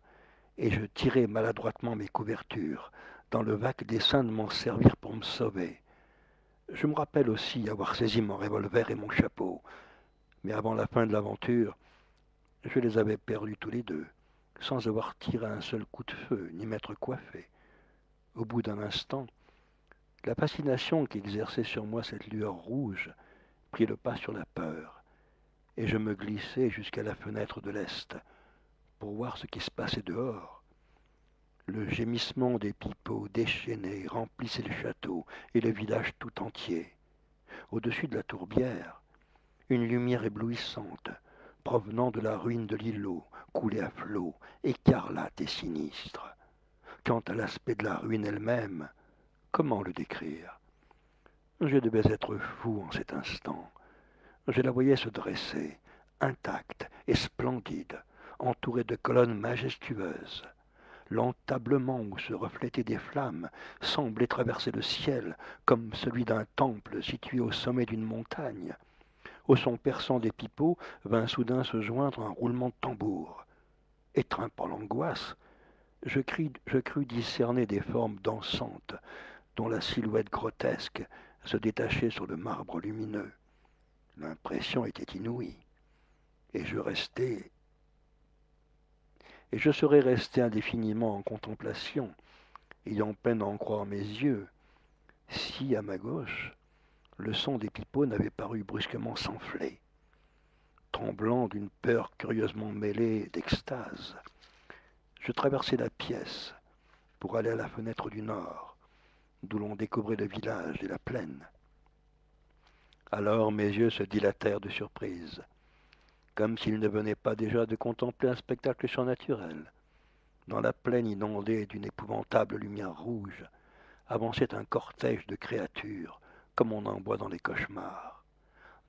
et je tirais maladroitement mes couvertures, dans le vague dessein de m'en servir pour me sauver. Je me rappelle aussi avoir saisi mon revolver et mon chapeau, mais avant la fin de l'aventure, je les avais perdus tous les deux, sans avoir tiré un seul coup de feu, ni m'être coiffé. Au bout d'un instant, la fascination qu'exerçait sur moi cette lueur rouge prit le pas sur la peur, et je me glissai jusqu'à la fenêtre de l'est, pour voir ce qui se passait dehors. Le gémissement des pipeaux déchaînés remplissait le château et le village tout entier. Au-dessus de la tourbière, une lumière éblouissante, provenant de la ruine de l'îlot, coulait à flot, écarlate et sinistre. Quant à l'aspect de la ruine elle-même, comment le décrire? Je devais être fou en cet instant. Je la voyais se dresser, intacte et splendide, entourée de colonnes majestueuses. L'entablement où se reflétaient des flammes semblait traverser le ciel comme celui d'un temple situé au sommet d'une montagne. Au son perçant des pipeaux vint soudain se joindre un roulement de tambour. Étreint par l'angoisse, je crus discerner des formes dansantes dont la silhouette grotesque se détachait sur le marbre lumineux. L'impression était inouïe, et je serais resté indéfiniment en contemplation, ayant peine à en croire mes yeux, si, à ma gauche, le son des pipeaux n'avait paru brusquement s'enfler. Tremblant d'une peur curieusement mêlée d'extase, je traversai la pièce pour aller à la fenêtre du nord, d'où l'on découvrait le village et la plaine. Alors mes yeux se dilatèrent de surprise, comme s'ils ne venaient pas déjà de contempler un spectacle surnaturel. Dans la plaine inondée d'une épouvantable lumière rouge, avançait un cortège de créatures, comme on en voit dans les cauchemars.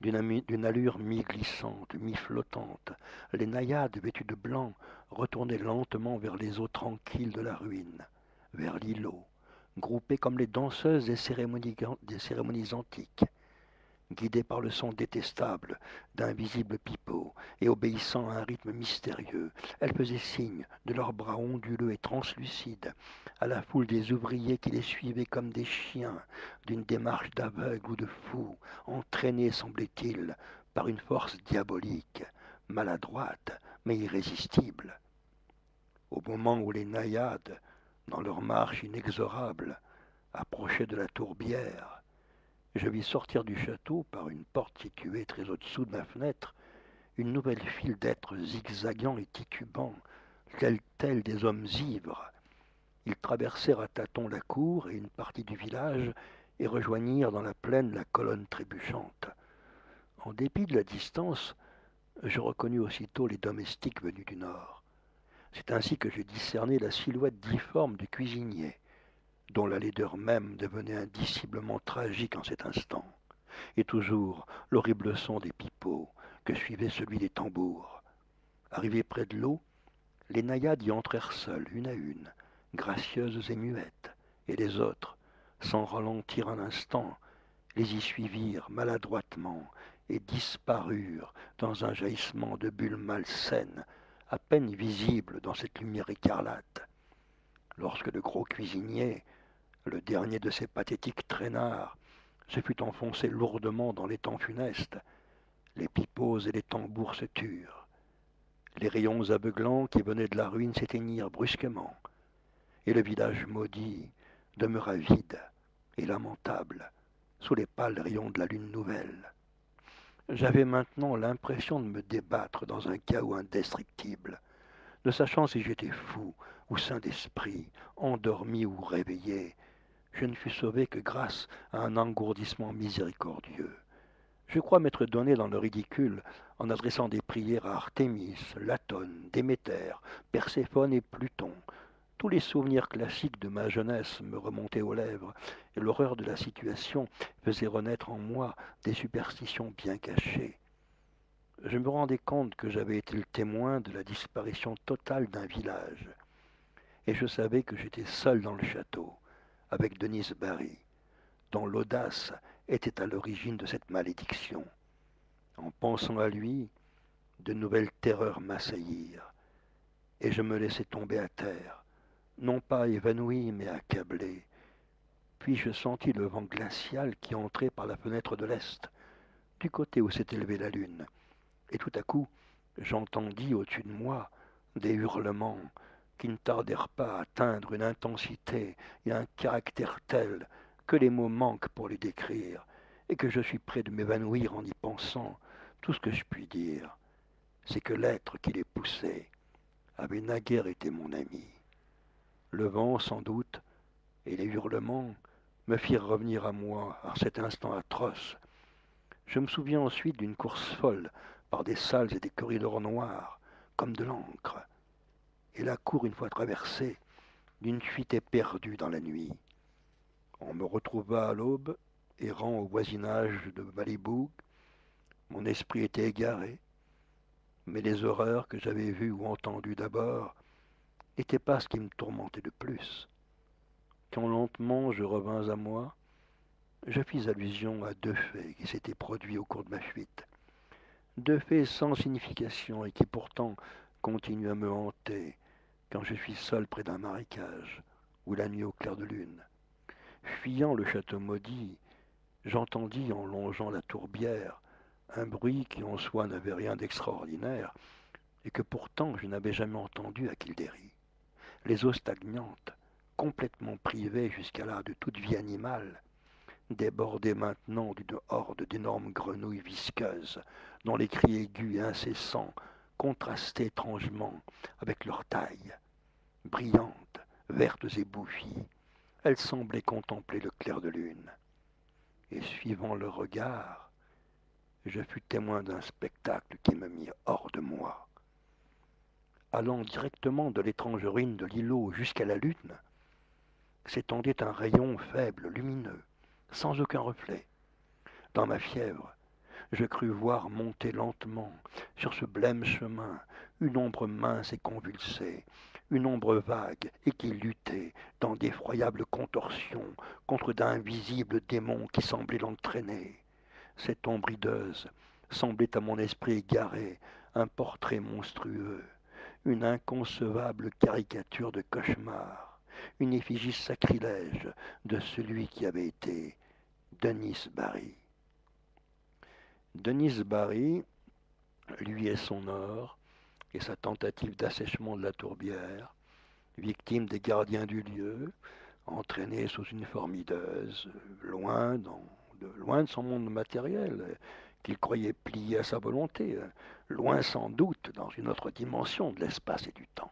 D'une allure mi-glissante, mi-flottante, les naïades vêtues de blanc retournaient lentement vers les eaux tranquilles de la ruine, vers l'îlot, groupées comme les danseuses des cérémonies antiques. Guidées par le son détestable d'invisibles pipeaux et obéissant à un rythme mystérieux, elles faisaient signe de leurs bras onduleux et translucides à la foule des ouvriers qui les suivaient comme des chiens d'une démarche d'aveugle ou de fou, entraînés, semblait-il, par une force diabolique, maladroite mais irrésistible. Au moment où les naïades, dans leur marche inexorable, approchaient de la tourbière, je vis sortir du château, par une porte située très au-dessous de ma fenêtre, une nouvelle file d'êtres zigzagant et titubants, tels des hommes ivres. Ils traversèrent à tâtons la cour et une partie du village et rejoignirent dans la plaine la colonne trébuchante. En dépit de la distance, je reconnus aussitôt les domestiques venus du nord. C'est ainsi que je discernai la silhouette difforme du cuisinier, dont la laideur même devenait indiciblement tragique en cet instant, et toujours l'horrible son des pipeaux, que suivait celui des tambours. Arrivés près de l'eau, les naïades y entrèrent seules, une à une, gracieuses et muettes, et les autres, sans ralentir un instant, les y suivirent maladroitement et disparurent dans un jaillissement de bulles malsaines, à peine visibles dans cette lumière écarlate. Lorsque le gros cuisinier, le dernier de ces pathétiques traînards, se fut enfoncé lourdement dans l'étang funeste, les pipeaux et les tambours se turent. Les rayons aveuglants qui venaient de la ruine s'éteignirent brusquement, et le village maudit demeura vide et lamentable sous les pâles rayons de la lune nouvelle. J'avais maintenant l'impression de me débattre dans un chaos indestructible, ne sachant si j'étais fou ou sain d'esprit, endormi ou réveillé. Je ne fus sauvé que grâce à un engourdissement miséricordieux. Je crois m'être donné dans le ridicule en adressant des prières à Artémis, Latone, Déméter, Perséphone et Pluton. Tous les souvenirs classiques de ma jeunesse me remontaient aux lèvres, et l'horreur de la situation faisait renaître en moi des superstitions bien cachées. Je me rendais compte que j'avais été le témoin de la disparition totale d'un village, et je savais que j'étais seul dans le château, avec Denise Barry, dont l'audace était à l'origine de cette malédiction. En pensant à lui, de nouvelles terreurs m'assaillirent, et je me laissai tomber à terre, non pas évanoui, mais accablé. Puis je sentis le vent glacial qui entrait par la fenêtre de l'est, du côté où s'était levée la lune, et tout à coup, j'entendis au-dessus de moi des hurlements qui ne tardèrent pas à atteindre une intensité et un caractère tel que les mots manquent pour les décrire, et que je suis près de m'évanouir en y pensant. Tout ce que je puis dire, c'est que l'être qui les poussait avait naguère été mon ami. Le vent, sans doute, et les hurlements me firent revenir à moi à cet instant atroce. Je me souviens ensuite d'une course folle par des salles et des corridors noirs, comme de l'encre, et la cour, une fois traversée, d'une fuite éperdue dans la nuit. On me retrouva à l'aube, errant au voisinage de Malibu. Mon esprit était égaré, mais les horreurs que j'avais vues ou entendues d'abord n'étaient pas ce qui me tourmentait le plus. Quand lentement je revins à moi, je fis allusion à deux faits qui s'étaient produits au cours de ma fuite. Deux faits sans signification et qui pourtant continuent à me hanter quand je suis seul près d'un marécage ou la nuit au clair de lune. Fuyant le château maudit, j'entendis en longeant la tourbière un bruit qui en soi n'avait rien d'extraordinaire et que pourtant je n'avais jamais entendu à Kildary. Les eaux stagnantes, complètement privées jusqu'à-là de toute vie animale, débordaient maintenant d'une horde d'énormes grenouilles visqueuses, dont les cris aigus et incessants contrastaient étrangement avec leur taille. Brillantes, vertes et bouffies, elles semblaient contempler le clair de lune. Et suivant leur regard, je fus témoin d'un spectacle qui me mit hors de moi. Allant directement de l'étrange ruine de l'îlot jusqu'à la lune, s'étendait un rayon faible, lumineux, sans aucun reflet. Dans ma fièvre, je crus voir monter lentement sur ce blême chemin une ombre mince et convulsée, une ombre vague et qui luttait dans d'effroyables contorsions contre d'invisibles démons qui semblaient l'entraîner. Cette ombre hideuse semblait à mon esprit égaré un portrait monstrueux, une inconcevable caricature de cauchemar, une effigie sacrilège de celui qui avait été Denise Barry. Denise Barry, lui et son or, et sa tentative d'assèchement de la tourbière, victime des gardiens du lieu, entraînée sous une forme hideuse, loin loin de son monde matériel, qu'il croyait plié à sa volonté, loin sans doute dans une autre dimension de l'espace et du temps.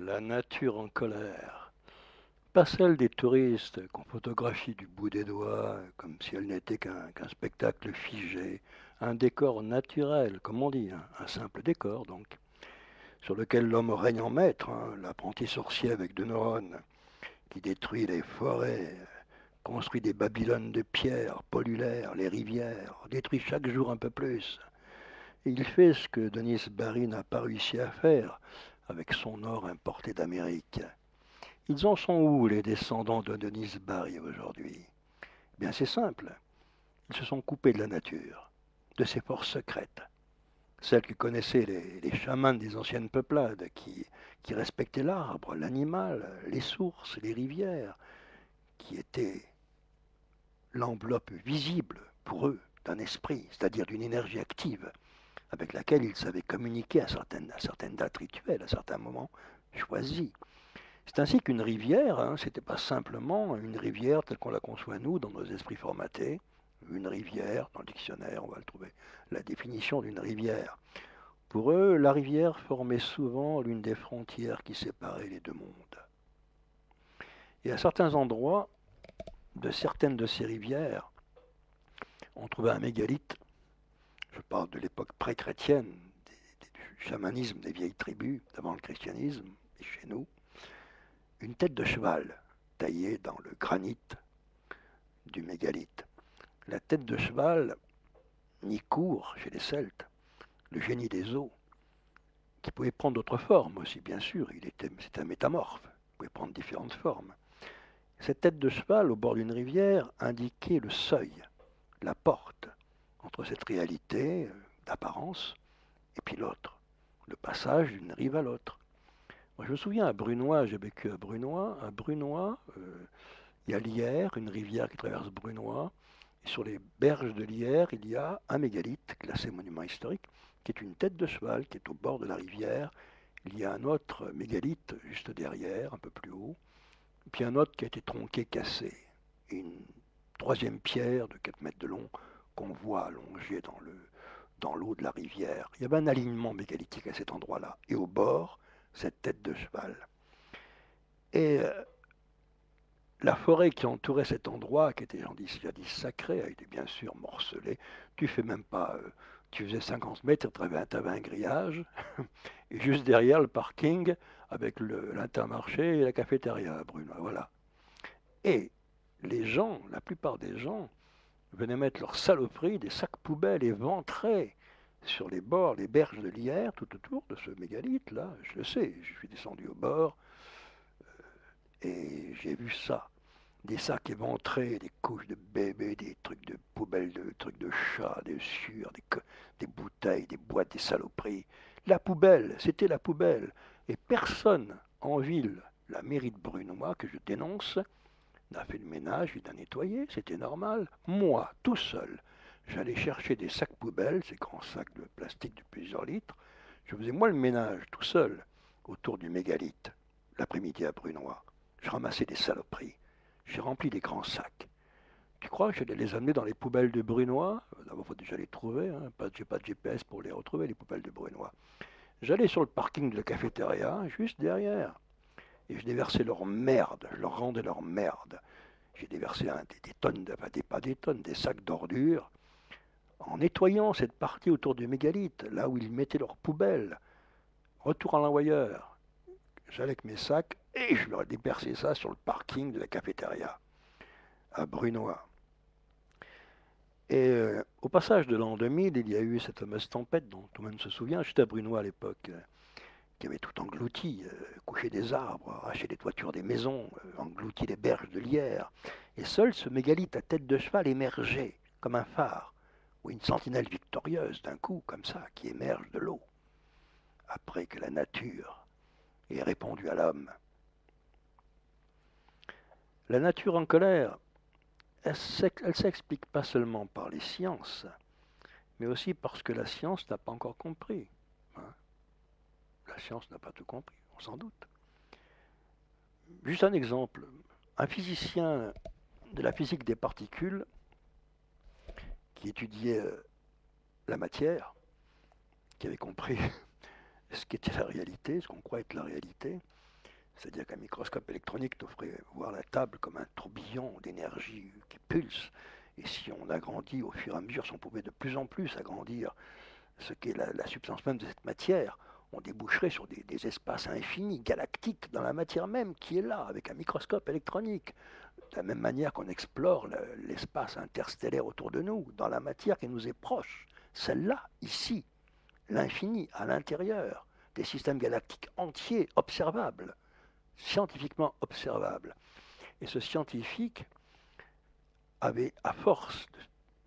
La nature en colère. Pas celle des touristes qu'on photographie du bout des doigts, comme si elle n'était qu'un spectacle figé, un décor naturel, comme on dit, un simple décor donc, sur lequel l'homme règne en maître, l'apprenti sorcier avec deux neurones, qui détruit les forêts, construit des Babylones de pierre, pollue l'air, les rivières, détruit chaque jour un peu plus. Et il fait ce que Denis Barry n'a pas réussi à faire avec son or importé d'Amérique. Ils en sont où, les descendants de Denis Barry aujourd'hui? Bien, c'est simple. Ils se sont coupés de la nature, de ses forces secrètes, celles que connaissaient les chamans des anciennes peuplades, qui respectaient l'arbre, l'animal, les sources, les rivières, qui étaient l'enveloppe visible pour eux d'un esprit, c'est-à-dire d'une énergie active, avec laquelle ils savaient communiquer à certaines dates rituelles, à certains moments choisis. C'est ainsi qu'une rivière, c'était pas simplement une rivière telle qu'on la conçoit nous dans nos esprits formatés. Une rivière, dans le dictionnaire, on va le trouver, la définition d'une rivière. Pour eux, la rivière formait souvent l'une des frontières qui séparaient les deux mondes. Et à certains endroits, de certaines de ces rivières, on trouvait un mégalithe. Je parle de l'époque pré-chrétienne, du chamanisme des vieilles tribus, d'avant le christianisme, et chez nous, une tête de cheval taillée dans le granit du mégalithe. La tête de cheval n'y court chez les Celtes, le génie des eaux, qui pouvait prendre d'autres formes aussi, bien sûr, c'était un métamorphe, il pouvait prendre différentes formes. Cette tête de cheval au bord d'une rivière indiquait le seuil, la porte, entre cette réalité d'apparence et puis l'autre, le passage d'une rive à l'autre. Moi, je me souviens à Brunoy, j'ai vécu à Brunoy. À Brunoy, il y a l'Yerre, une rivière qui traverse Brunoy. Et sur les berges de l'Yerre, il y a un mégalithe, classé monument historique, qui est une tête de cheval, qui est au bord de la rivière. Il y a un autre mégalithe juste derrière, un peu plus haut. Puis un autre qui a été tronqué, cassé. Et une troisième pierre de 4 mètres de long qu'on voit allongée dans l'eau de la rivière. Il y avait un alignement mégalithique à cet endroit-là. Et au bord, cette tête de cheval. Et la forêt qui entourait cet endroit, qui était jadis sacré, a été bien sûr morcelée. Tu fais même pas... tu faisais 50 mètres, tu avais un grillage. Et juste derrière, le parking avec l'Intermarché et la cafétéria à Bruno. Voilà. Et les gens, la plupart des gens, venaient mettre leurs saloperies, des sacs poubelles éventrés sur les bords, les berges de l'Yerre, tout autour de ce mégalithe, là. Je le sais, je suis descendu au bord et j'ai vu ça. Des sacs éventrés, des couches de bébés, des trucs de poubelles, des trucs de chats, des sueurs, des bouteilles, des boîtes, des saloperies. La poubelle, c'était la poubelle. Et personne en ville, la mairie de Brunoy, que je dénonce, n'a fait le ménage et n'a nettoyé, c'était normal. Moi, tout seul, j'allais chercher des sacs poubelles, ces grands sacs de plastique de plusieurs litres. Je faisais moi le ménage, tout seul, autour du mégalithe, l'après-midi à Brunoy. Je ramassais des saloperies. J'ai rempli des grands sacs. Tu crois que j'allais les amener dans les poubelles de Brunoy? D'abord, il faut déjà les trouver. Hein. J'ai pas de GPS pour les retrouver, les poubelles de Brunoy. J'allais sur le parking de la cafétéria, juste derrière. Et je déversais leur merde. Je leur rendais leur merde. J'ai déversé des tonnes, pas des tonnes, des sacs d'ordures. En nettoyant cette partie autour du mégalithe, là où ils mettaient leurs poubelles. Retour à l'envoyeur. J'allais avec mes sacs et je leur ai déversé ça sur le parking de la cafétéria à Brunoy. Et au passage de l'an 2000, il y a eu cette fameuse tempête dont tout le monde se souvient. J'étais à Brunoy à l'époque, qui avait tout englouti, couché des arbres, arraché les toitures des maisons, englouti les berges de l'Yerre. Et seul ce mégalithe à tête de cheval émergeait, comme un phare, ou une sentinelle victorieuse d'un coup, comme ça, qui émerge de l'eau, après que la nature ait répondu à l'homme. La nature en colère, elle ne s'explique pas seulement par les sciences, mais aussi parce que la science n'a pas encore compris. Hein. La science n'a pas tout compris, on s'en doute. Juste un exemple. Un physicien de la physique des particules qui étudiait la matière, qui avait compris ce qu'était la réalité, ce qu'on croit être la réalité, c'est-à-dire qu'un microscope électronique nous ferait voir la table comme un tourbillon d'énergie qui pulse. Et si on agrandit au fur et à mesure, si on pouvait de plus en plus agrandir ce qu'est la substance même de cette matière, on déboucherait sur des espaces infinis, galactiques, dans la matière même qui est là, avec un microscope électronique. De la même manière qu'on explore l'espace interstellaire autour de nous, dans la matière qui nous est proche. Celle-là, ici, l'infini, à l'intérieur, des systèmes galactiques entiers, observables, scientifiquement observables. Et ce scientifique avait, à force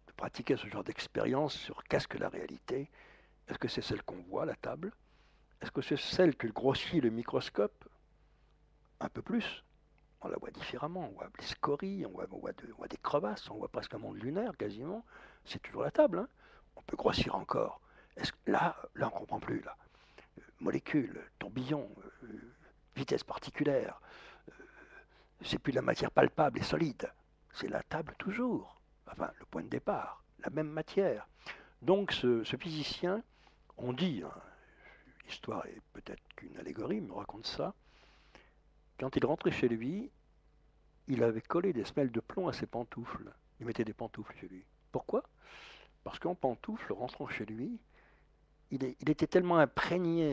de pratiquer ce genre d'expérience sur qu'est-ce que la réalité, est-ce que c'est celle qu'on voit, la table? Est-ce que c'est celle que grossit le microscope? Un peu plus. On la voit différemment. On voit des scories, on voit des crevasses, on voit presque un monde lunaire quasiment. C'est toujours la table. Hein. On peut grossir encore. Là, on ne comprend plus. Là. Molécules, tourbillons, vitesse particulière. C'est plus de la matière palpable et solide. C'est la table toujours. Enfin, le point de départ. La même matière. Donc, ce physicien, on dit, hein, l'histoire est peut-être qu'une allégorie, me raconte ça. Quand il rentrait chez lui, il avait collé des semelles de plomb à ses pantoufles. Il mettait des pantoufles chez lui. Pourquoi? Parce qu'en pantoufles, rentrant chez lui, il était tellement imprégné,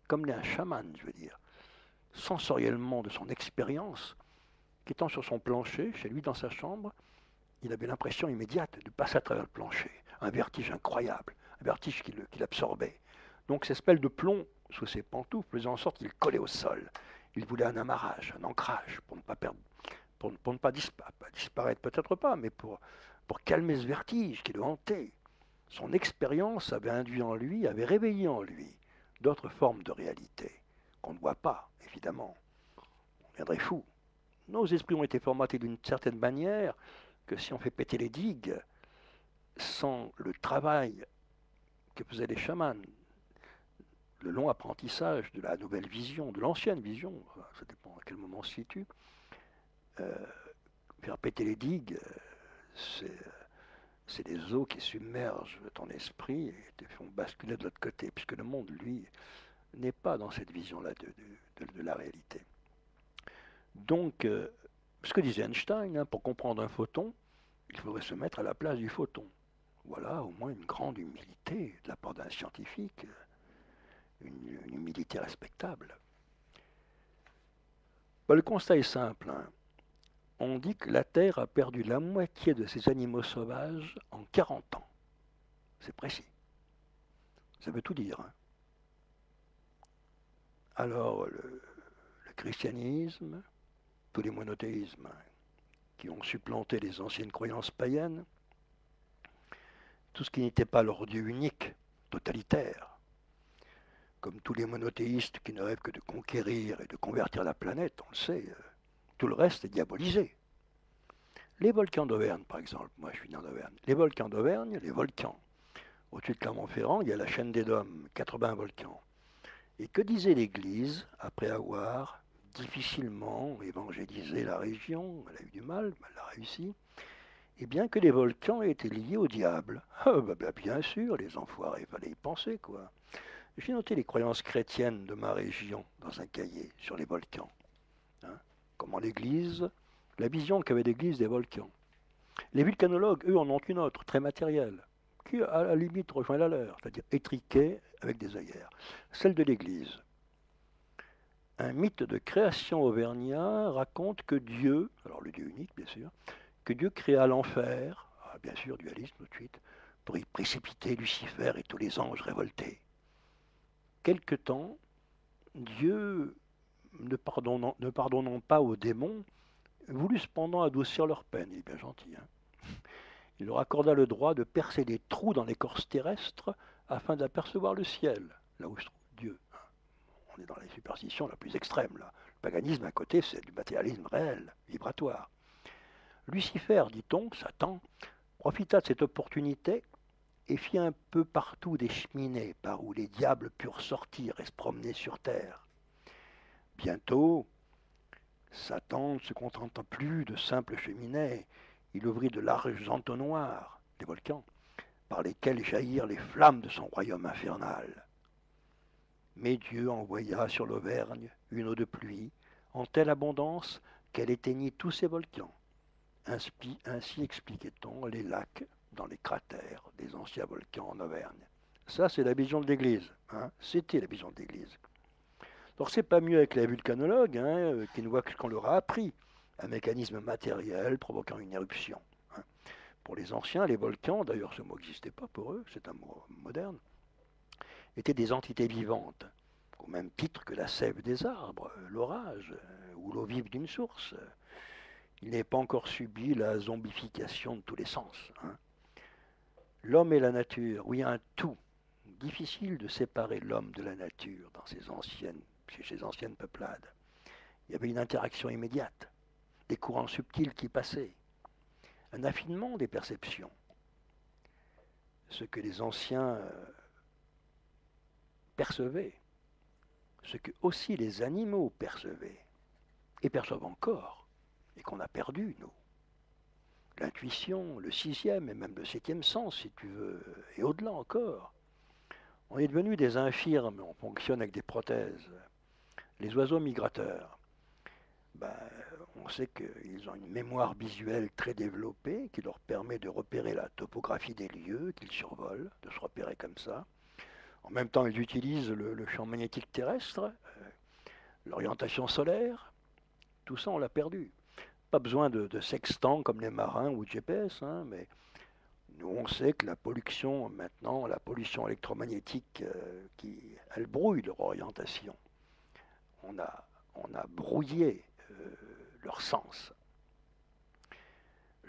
comme un chaman, je veux dire, sensoriellement de son expérience, qu'étant sur son plancher, chez lui dans sa chambre, il avait l'impression immédiate de passer à travers le plancher. Un vertige incroyable, un vertige qui l'absorbait. Donc ces semelles de plomb sous ses pantoufles faisaient en sorte qu'il collait au sol. Il voulait un amarrage, un ancrage, pour ne pas perdre, pour ne pas disparaître, peut-être pas, mais pour calmer ce vertige qui le hantait. Son expérience avait induit en lui, avait réveillé en lui d'autres formes de réalité qu'on ne voit pas, évidemment. On viendrait fou. Nos esprits ont été formatés d'une certaine manière que si on fait péter les digues, sans le travail que faisaient les chamans, le long apprentissage de la nouvelle vision, de l'ancienne vision, ça dépend à quel moment on se situe, faire péter les digues, c'est les eaux qui submergent ton esprit et te font basculer de l'autre côté, puisque le monde, lui, n'est pas dans cette vision-là de la réalité. Donc, ce que disait Einstein, hein, pour comprendre un photon, il faudrait se mettre à la place du photon. Voilà au moins une grande humilité de la part d'un scientifique, une humilité respectable. Ben, le constat est simple, hein. On dit que la Terre a perdu la moitié de ses animaux sauvages en 40 ans. C'est précis. Ça veut tout dire, hein. Alors, le christianisme, tous les monothéismes, hein, qui ont supplanté les anciennes croyances païennes, tout ce qui n'était pas leur Dieu unique, totalitaire, comme tous les monothéistes qui ne rêvent que de conquérir et de convertir la planète, on le sait, tout le reste est diabolisé. Les volcans d'Auvergne, par exemple, moi je suis né en Auvergne, les volcans d'Auvergne, les volcans, au-dessus de Clermont-Ferrand, il y a la chaîne des Dômes, 80 volcans. Et que disait l'Église après avoir difficilement évangélisé la région, elle a eu du mal, mais elle a réussi, et bien que les volcans étaient liés au diable. Ah, bah, bien sûr, les enfoirés, il fallait y penser, quoi. J'ai noté les croyances chrétiennes de ma région dans un cahier sur les volcans. Hein, comment l'Église, la vision qu'avait l'Église des volcans. Les volcanologues, eux, en ont une autre, très matérielle, qui à la limite rejoint la leur, c'est-à-dire étriquée avec des œillères. Celle de l'Église. Un mythe de création auvergnat raconte que Dieu, alors le Dieu unique bien sûr, que Dieu créa l'enfer, bien sûr dualisme tout de suite, pour y précipiter Lucifer et tous les anges révoltés. Quelque temps, Dieu, ne pardonnant pas aux démons, voulut cependant adoucir leur peine, il est bien gentil, hein. Il leur accorda le droit de percer des trous dans l'écorce terrestre afin d'apercevoir le ciel, là où se trouve Dieu. On est dans la superstition la plus extrême, là. Le paganisme, à côté, c'est du matérialisme réel, vibratoire. Lucifer, dit-on, Satan, profita de cette opportunité et fit un peu partout des cheminées par où les diables purent sortir et se promener sur terre. Bientôt, Satan ne se contenta plus de simples cheminées. Il ouvrit de larges entonnoirs, des volcans, par lesquels jaillirent les flammes de son royaume infernal. Mais Dieu envoya sur l'Auvergne une eau de pluie en telle abondance qu'elle éteignit tous ces volcans. Ainsi expliquait-on les lacs dans les cratères des anciens volcans en Auvergne. Ça, c'est la vision de l'Église, hein. C'était la vision de l'Église. Alors, c'est pas mieux avec les vulcanologues, hein, qui ne voient que ce qu'on leur a appris, un mécanisme matériel provoquant une éruption. Hein. Pour les anciens, les volcans, d'ailleurs ce mot n'existait pas pour eux, c'est un mot moderne, étaient des entités vivantes, au même titre que la sève des arbres, l'orage ou l'eau vive d'une source. Il n'est pas encore subi la zombification de tous les sens. Hein. L'homme et la nature, oui, un tout. Difficile de séparer l'homme de la nature chez ces anciennes peuplades. Il y avait une interaction immédiate, des courants subtils qui passaient, un affinement des perceptions. Ce que les anciens percevaient, ce que aussi les animaux percevaient, et perçoivent encore, et qu'on a perdu, nous. L'intuition, le sixième et même le septième sens, si tu veux, et au-delà encore. On est devenus des infirmes, on fonctionne avec des prothèses. Les oiseaux migrateurs. ben, on sait qu'ils ont une mémoire visuelle très développée qui leur permet de repérer la topographie des lieux qu'ils survolent, de se repérer comme ça. En même temps, ils utilisent le champ magnétique terrestre, l'orientation solaire. Tout ça, on l'a perdu. Pas besoin de sextant comme les marins ou de GPS, hein, mais nous, on sait que la pollution, maintenant, la pollution électromagnétique, elle brouille leur orientation. On a brouillé leur sens.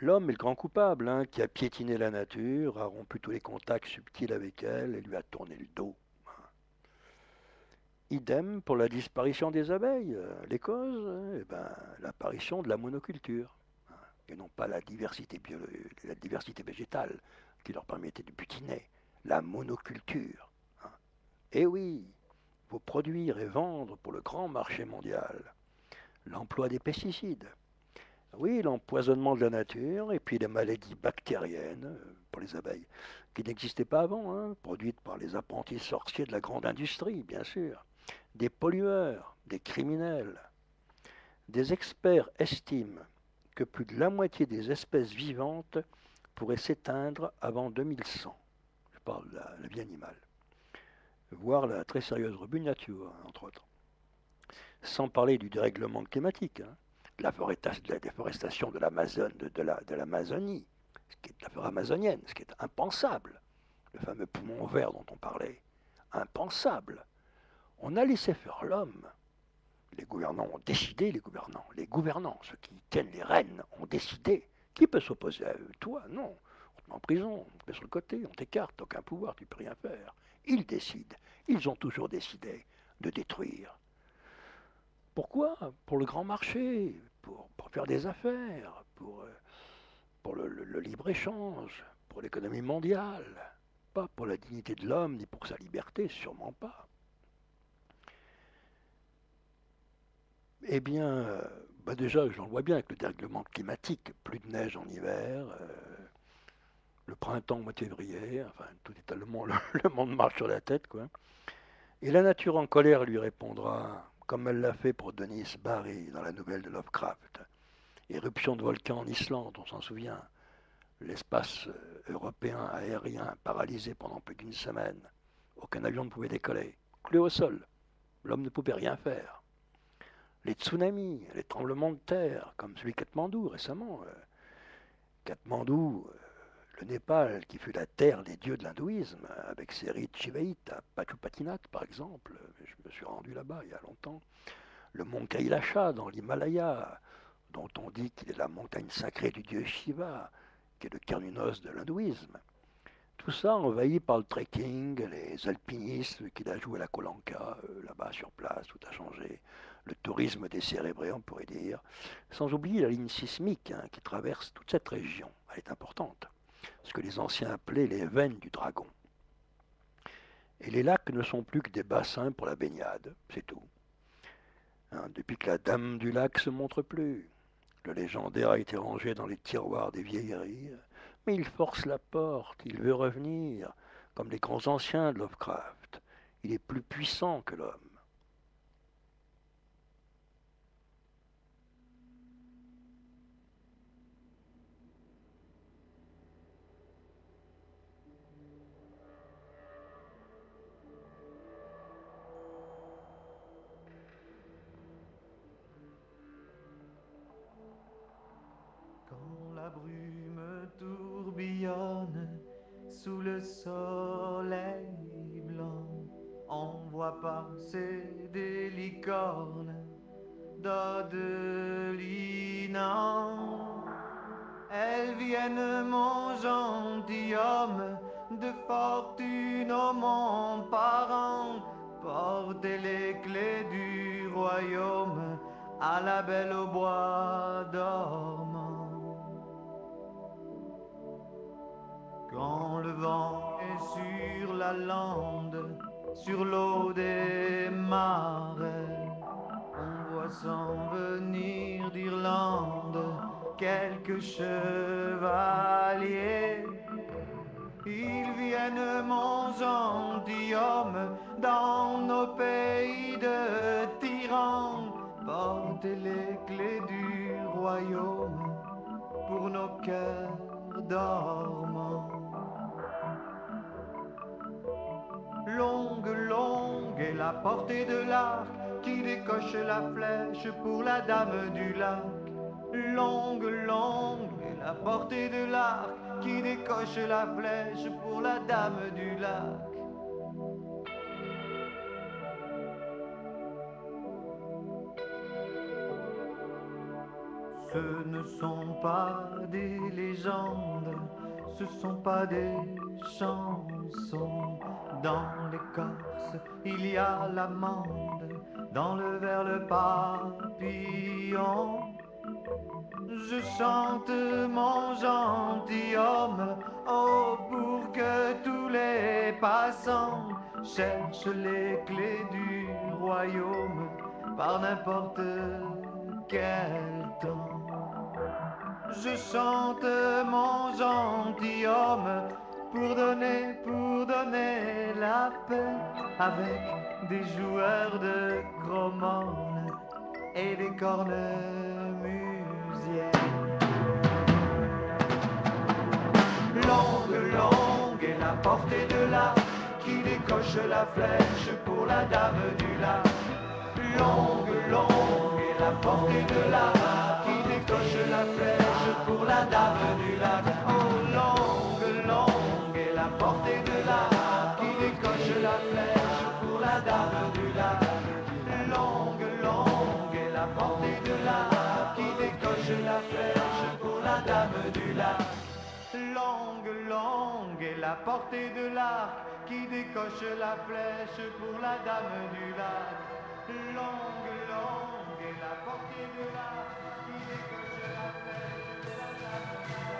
L'homme est le grand coupable, hein, qui a piétiné la nature, a rompu tous les contacts subtils avec elle et lui a tourné le dos. Idem pour la disparition des abeilles. Les causes, eh ben, l'apparition de la monoculture, hein, et non pas la diversité végétale qui leur permettait de butiner. La monoculture. Hein. Et oui, il faut produire et vendre pour le grand marché mondial. L'emploi des pesticides. Oui, l'empoisonnement de la nature et puis les maladies bactériennes pour les abeilles, qui n'existaient pas avant, hein, produites par les apprentis sorciers de la grande industrie, bien sûr. Des pollueurs, des criminels. Des experts estiment que plus de la moitié des espèces vivantes pourraient s'éteindre avant 2100. Je parle de la vie animale. Voire la très sérieuse revue Nature, entre autres. Sans parler du dérèglement climatique, hein, de la déforestation de l'Amazonie, de la forêt amazonienne, ce qui est impensable. Le fameux poumon vert dont on parlait. Impensable. On a laissé faire l'homme. Les gouvernants ont décidé, les gouvernants, ceux qui tiennent les rênes, ont décidé. Qui peut s'opposer à eux? Toi, non. On te met en prison, on te met sur le côté, on t'écarte, t'as aucun pouvoir, tu peux rien faire. Ils décident. Ils ont toujours décidé de détruire. Pourquoi? Pour le grand marché, pour faire des affaires, pour le libre-échange, pour l'économie mondiale. Pas pour la dignité de l'homme, ni pour sa liberté, sûrement pas. Eh bien, déjà, j'en vois bien avec le dérèglement climatique, plus de neige en hiver, le printemps au mois de février, enfin, tout est tellement, le monde marche sur la tête, quoi. Et la nature en colère lui répondra, comme elle l'a fait pour Denis Barry dans la nouvelle de Lovecraft. Éruption de volcan en Islande, on s'en souvient. L'espace européen aérien paralysé pendant plus d'une semaine. Aucun avion ne pouvait décoller. Cloué au sol. L'homme ne pouvait rien faire. Les tsunamis, les tremblements de terre, comme celui de Katmandou récemment. Katmandou, le Népal, qui fut la terre des dieux de l'hindouisme, avec ses rites shivaïtes, à Pachupatinath par exemple. Je me suis rendu là-bas il y a longtemps. Le mont Kailasha dans l'Himalaya, dont on dit qu'il est la montagne sacrée du dieu Shiva, qui est le Cernunnos de l'hindouisme. Tout ça envahi par le trekking, les alpinistes qui la jouent à la Koh Lanta, là-bas sur place, tout a changé. Le tourisme décérébré, on pourrait dire. Sans oublier la ligne sismique, hein, qui traverse toute cette région. Elle est importante. Ce que les anciens appelaient les veines du dragon. Et les lacs ne sont plus que des bassins pour la baignade, c'est tout. Hein, depuis que la dame du lac se montre plus. Le légendaire a été rangé dans les tiroirs des vieilleries. Mais il force la porte, il veut revenir, comme les grands anciens de Lovecraft. Il est plus puissant que l'homme. Quand la brume tourbillonne sous le soleil blanc, on voit passer des licornes dodelinant. Elles viennent, mon gentilhomme, de fortune au mon parent, porter les clés du royaume à la belle au bois dormant. Quand le vent est sur la lande, sur l'eau des marais, on voit s'en venir d'Irlande quelques chevaliers. Ils viennent, mon gentilhomme, dans nos pays de tyrans, porter les clés du royaume pour nos cœurs dormants. Longue, longue est la portée de l'arc qui décoche la flèche pour la dame du lac. Longue, longue est la portée de l'arc qui décoche la flèche pour la dame du lac. Ce ne sont pas des légendes, ce sont pas des chansons. Dans l'écorce, il y a l'amande, dans le verre le papillon. Je chante mon gentilhomme, oh, pour que tous les passants cherchent les clés du royaume par n'importe quel temps. Je chante mon gentilhomme pour donner la paix avec des joueurs de cromone et des cornemusiers. Longue, longue est la portée de l'arc qui décoche la flèche pour la dame du lac. Longue, longue est la portée de l'arc qui décoche la flèche pour la dame du lac. Oh, longue, longue est la portée de l'arc qui décoche la flèche pour la dame du lac. Longue, longue est la portée de l'arc qui décoche la flèche pour la dame du lac. Longue, longue est la portée de l'arc qui décoche la flèche pour la dame du lac. Longue, longue est la portée de l'arc qui décoche la flèche pour la dame du lac.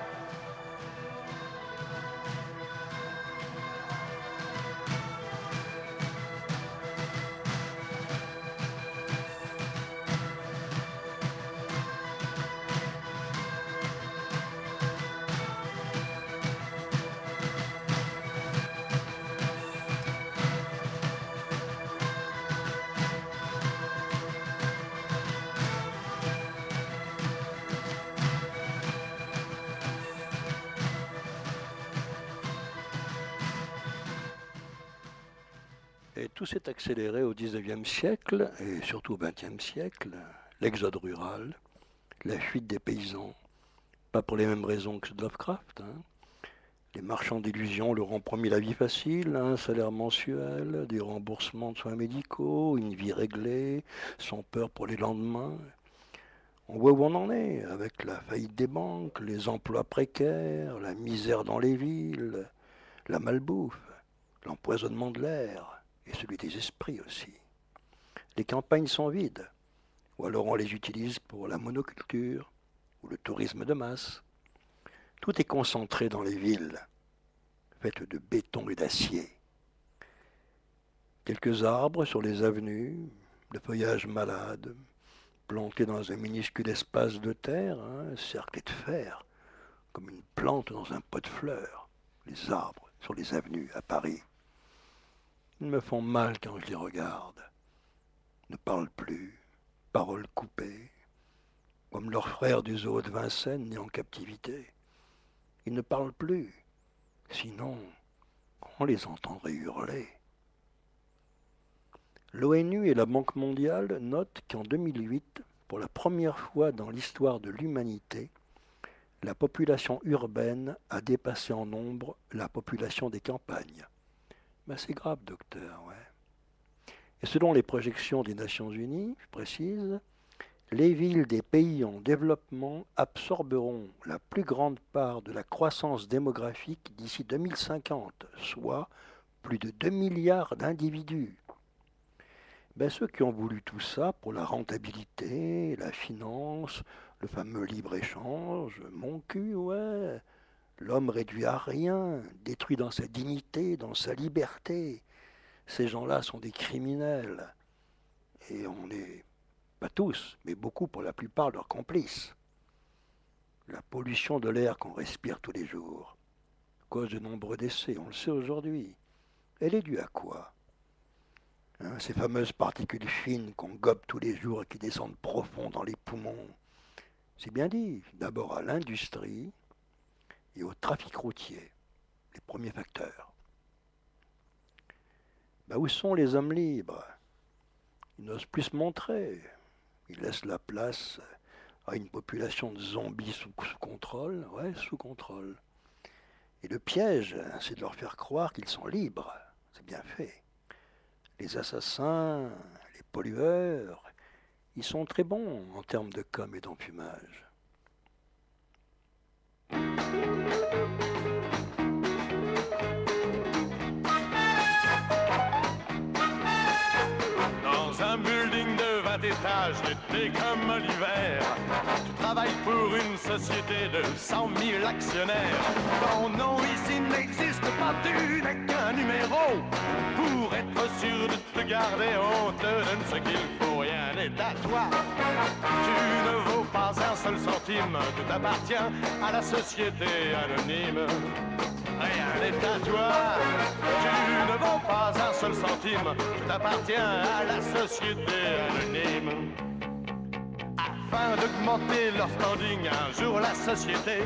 Et tout s'est accéléré au XIXe siècle et surtout au XXe siècle. L'exode rural, la fuite des paysans, pas pour les mêmes raisons que Lovecraft. Les marchands d'illusions leur ont promis la vie facile, un salaire mensuel, des remboursements de soins médicaux, une vie réglée, sans peur pour les lendemains. On voit où on en est, avec la faillite des banques, les emplois précaires, la misère dans les villes, la malbouffe, l'empoisonnement de l'air. Et celui des esprits aussi. Les campagnes sont vides, ou alors on les utilise pour la monoculture ou le tourisme de masse. Tout est concentré dans les villes, faites de béton et d'acier. Quelques arbres sur les avenues, le feuillage malade, plantés dans un minuscule espace de terre, cerclés de fer, comme une plante dans un pot de fleurs. Les arbres sur les avenues à Paris. Ils me font mal quand je les regarde. Ne parlent plus, paroles coupées, comme leurs frères du zoo de Vincennes nés en captivité. Ils ne parlent plus, sinon on les entendrait hurler. L'ONU et la Banque mondiale notent qu'en 2008, pour la première fois dans l'histoire de l'humanité, la population urbaine a dépassé en nombre la population des campagnes. Ben c'est grave, docteur, ouais. Et selon les projections des Nations Unies, je précise, les villes des pays en développement absorberont la plus grande part de la croissance démographique d'ici 2050, soit plus de 2 milliards d'individus. Ben, ceux qui ont voulu tout ça pour la rentabilité, la finance, le fameux libre-échange, mon cul, ouais. L'homme réduit à rien, détruit dans sa dignité, dans sa liberté. Ces gens-là sont des criminels. Et on est, pas tous, mais beaucoup pour la plupart, leurs complices. La pollution de l'air qu'on respire tous les jours cause de nombreux décès, on le sait aujourd'hui. Elle est due à quoi? hein, ces fameuses particules fines qu'on gobe tous les jours et qui descendent profond dans les poumons. C'est bien dit, d'abord à l'industrie et au trafic routier, les premiers facteurs. Où sont les hommes libres? Ils n'osent plus se montrer. Ils laissent la place à une population de zombies sous contrôle, ouais, sous contrôle. Et le piège, c'est de leur faire croire qu'ils sont libres. C'est bien fait. Les assassins, les pollueurs, ils sont très bons en termes de com et d'enfumage. Dans un building de 20 étages, l'été comme l'hiver, tu travailles pour une société de 100 000 actionnaires. Ton nom ici n'existe pas, tu n'es qu'un numéro. Pour être sûr de te garder, on te donne ce qu'il faut, rien n'est à toi. Tu ne vaux pas un seul centime, tout appartient à la société anonyme. Rien n'est à toi, tu ne vaux pas un seul centime, tout appartient à la société anonyme. Afin d'augmenter leur standing, un jour la société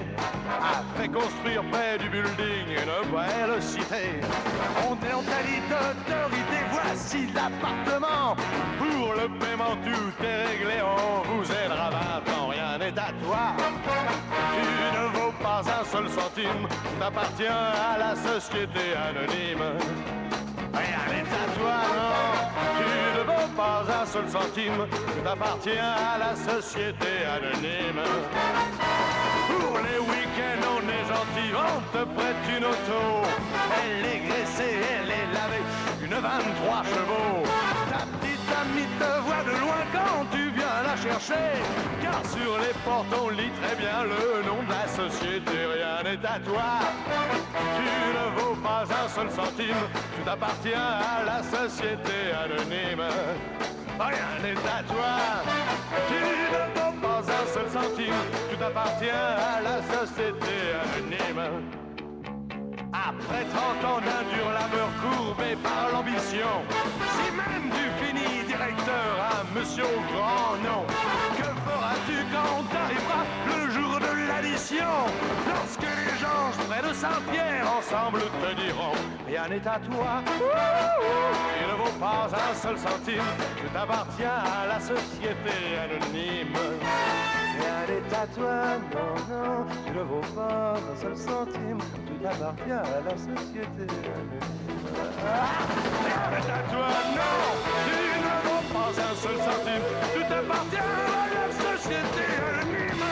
a fait construire près du building une belle cité. On est en qualité d'autorité, voici l'appartement. Pour le paiement tout est réglé, on vous aidera maintenant, rien n'est à toi. Tu ne vaux pas un seul centime, tout appartient à la société anonyme. Rien n'est à toi, non, tu ne vaux pas un seul centime, tout appartient à la société anonyme. Pour les week-ends, on est gentil, on te prête une auto. Elle est graissée, elle est lavée, une 23 chevaux. Ta petite amie te voit de loin quand tu viens la chercher, car sur les portes on lit très bien le nom de la société. Rien n'est à toi, tu ne vaux pas un seul centime, tout appartient à la société anonyme. Rien n'est à toi, tu ne vaux pas un seul centime, tout appartient à la société anonyme. Après 30 ans d'indure-labeur courbé par l'ambition, si même tu finis directeur à monsieur au grand nom, que feras-tu quand t'arriveras le jour de l'addition? Lorsque les gens près de Saint-Pierre ensemble te diront rien n'est à toi, il ne vaut pas un seul centime, tout appartient à la société anonyme. Rien n'est à toi, non, non, tu ne vaux pas un seul centime, tout appartient à la société anonyme. Rien n'est à toi, non, tu ne vaux pas un seul centime, tout appartient à la société anonyme.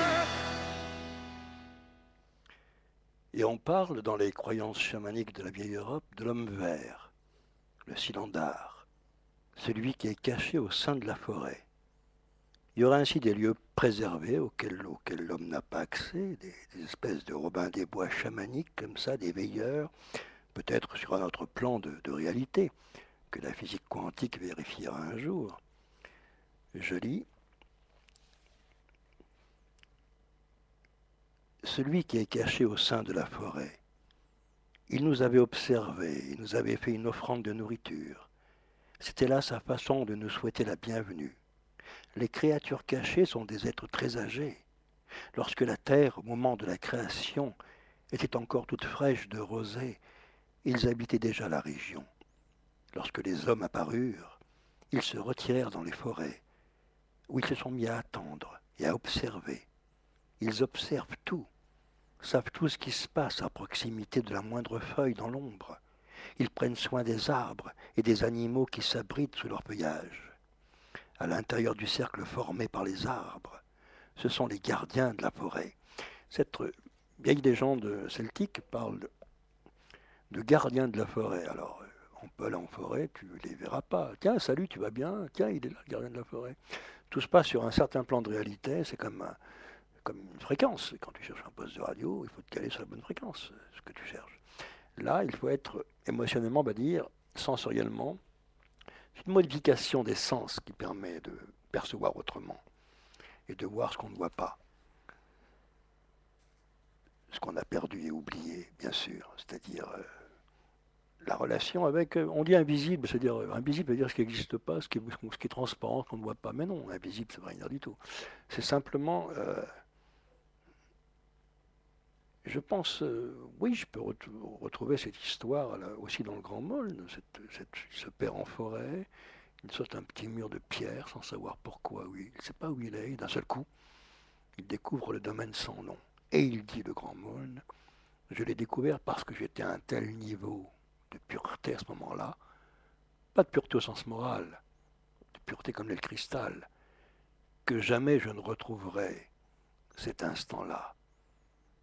Et on parle dans les croyances chamaniques de la vieille Europe de l'homme vert, le Silandar, celui qui est caché au sein de la forêt. Il y aura ainsi des lieux préservés auxquels l'homme n'a pas accès, des espèces de Robin des Bois chamaniques comme ça, des veilleurs, peut-être sur un autre plan de réalité, que la physique quantique vérifiera un jour. Je lis, celui qui est caché au sein de la forêt, il nous avait observés, il nous avait fait une offrande de nourriture. C'était là sa façon de nous souhaiter la bienvenue. Les créatures cachées sont des êtres très âgés. Lorsque la terre, au moment de la création, était encore toute fraîche de rosée, ils habitaient déjà la région. Lorsque les hommes apparurent, ils se retirèrent dans les forêts, où ils se sont mis à attendre et à observer. Ils observent tout, savent tout ce qui se passe à proximité de la moindre feuille dans l'ombre. Ils prennent soin des arbres et des animaux qui s'abritent sous leur feuillage. À l'intérieur du cercle formé par les arbres, ce sont les gardiens de la forêt. Cette vieille légende celtique parle de gardiens de la forêt. Alors, on peut aller en forêt, tu ne les verras pas. Tiens, salut, tu vas bien? Tiens, il est là, le gardien de la forêt. Tout se passe sur un certain plan de réalité, c'est comme une fréquence. Quand tu cherches un poste de radio, il faut te caler sur la bonne fréquence, ce que tu cherches. Là, il faut être émotionnellement, sensoriellement. C'est une modification des sens qui permet de percevoir autrement et de voir ce qu'on ne voit pas. Ce qu'on a perdu et oublié, bien sûr, c'est-à-dire la relation avec, on dit invisible, c'est-à-dire invisible veut dire ce qui n'existe pas, ce qui est transparent, qu'on ne voit pas. Mais non, invisible, ça ne veut rien dire du tout. C'est simplement, je pense, oui, je peux retrouver cette histoire là, aussi dans le Grand Maulne, ce père en forêt, il saute un petit mur de pierre sans savoir pourquoi, oui, il ne sait pas où il est, et d'un seul coup, il découvre le domaine sans nom. Et il dit, le Grand Maulne, je l'ai découvert parce que j'étais à un tel niveau de pureté à ce moment-là, pas de pureté au sens moral, de pureté comme le cristal, que jamais je ne retrouverai cet instant-là.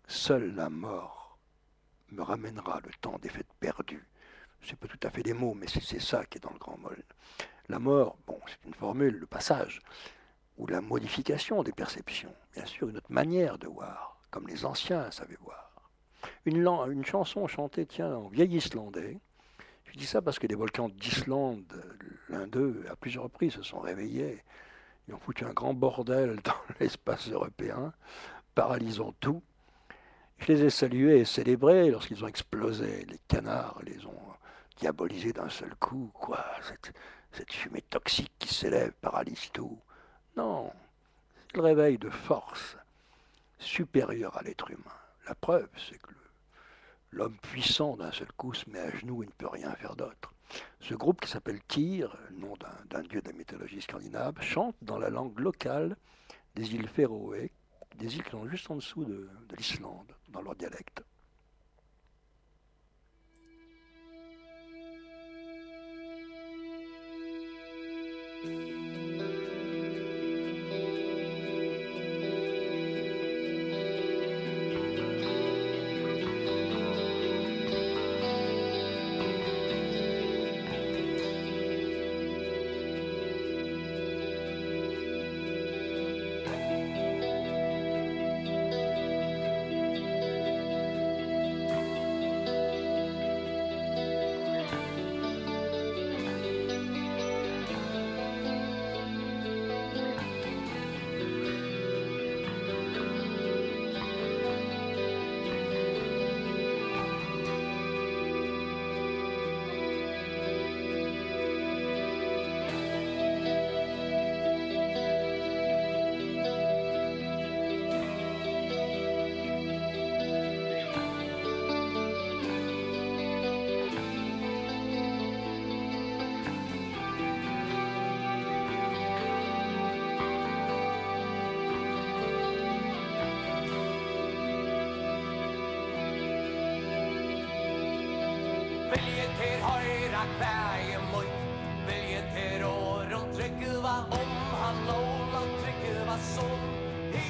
Seule la mort me ramènera le temps des fêtes perdues. C'est pas tout à fait des mots, mais c'est ça qui est dans le Grand Maulne. La mort, bon, c'est une formule, le passage, ou la modification des perceptions. Bien sûr, une autre manière de voir, comme les anciens savaient voir. Une chanson chantée, tiens, en vieil islandais. Je dis ça parce que les volcans d'Islande, l'un d'eux, à plusieurs reprises, se sont réveillés. Ils ont foutu un grand bordel dans l'espace européen, paralysant tout. Je les ai salués et célébrés lorsqu'ils ont explosé. Les canards les ont diabolisés d'un seul coup. Quoi, cette fumée toxique qui s'élève paralyse tout. Non, c'est le réveil de force supérieure à l'être humain. La preuve, c'est que l'homme puissant d'un seul coup se met à genoux et ne peut rien faire d'autre. Ce groupe qui s'appelle Tyr, nom d'un dieu de la mythologie scandinave, chante dans la langue locale des îles Féroé, des îles qui sont juste en dessous de l'Islande, dans leur dialecte. Viljen till höjra kväje mot viljen till rårum tryggva om han lånar tryggva son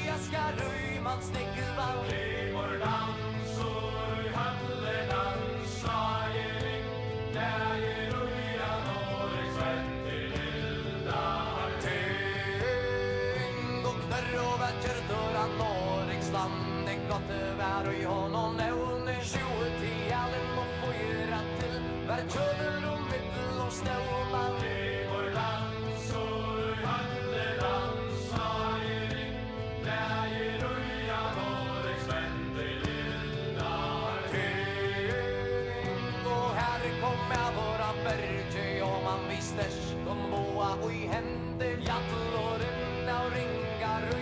jag ska rymans tryggva Lever dansor i halledans sajering där i rujan och i svett i lilla tyng och knarr och vätjer dörran och riksland det gott över och i honom nävne 20 till allen och fyra till var tjöder och mittel och ståla Lever dansor i halledans sajering där i rujan och i svett i lilla tyng och här kom jag våra berge och man vistes de boa och i hände jattlåren och ringar och i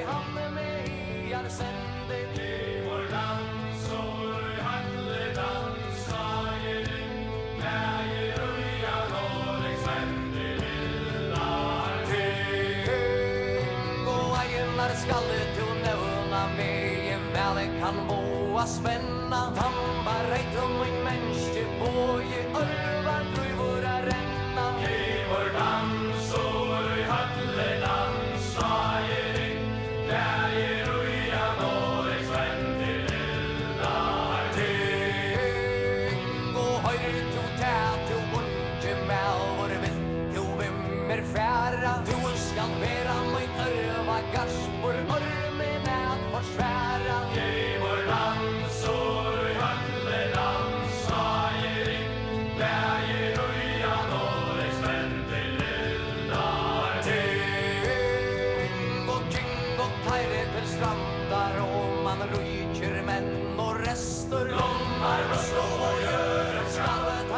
hand med hiar sände Lever dansor i halledans sajering där i rujan och i svett i lilla tyng och ajenar skallet och nävna med en väl kan boa spänna tambar rejt om en människa boje örvar druvora ränna Lever dansor i halledans sajering där i rujan och i svett i lilla tyng och höjr to tät och unge med vår vitt to vimmer färra du skall vara min örva gaspor ormen att försvära Lever dansor i halledans sajering där i rujan och i svett i lilla tyng och king och tajre till strandar och man ryker män och rester långar och slår gör ett skallet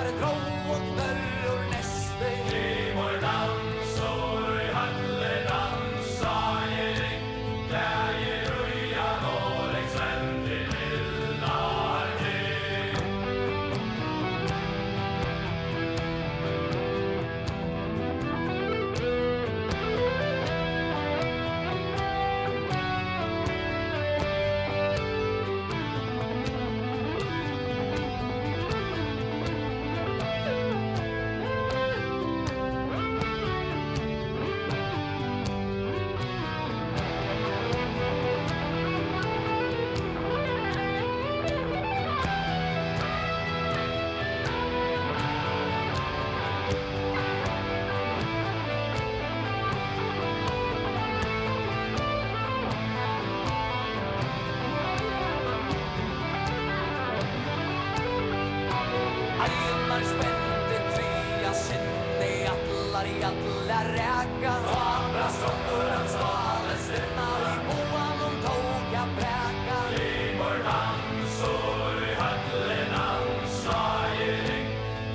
preka Svara stoffer svara sinna I boan tók að preka Limur dansor I höllin dansa ég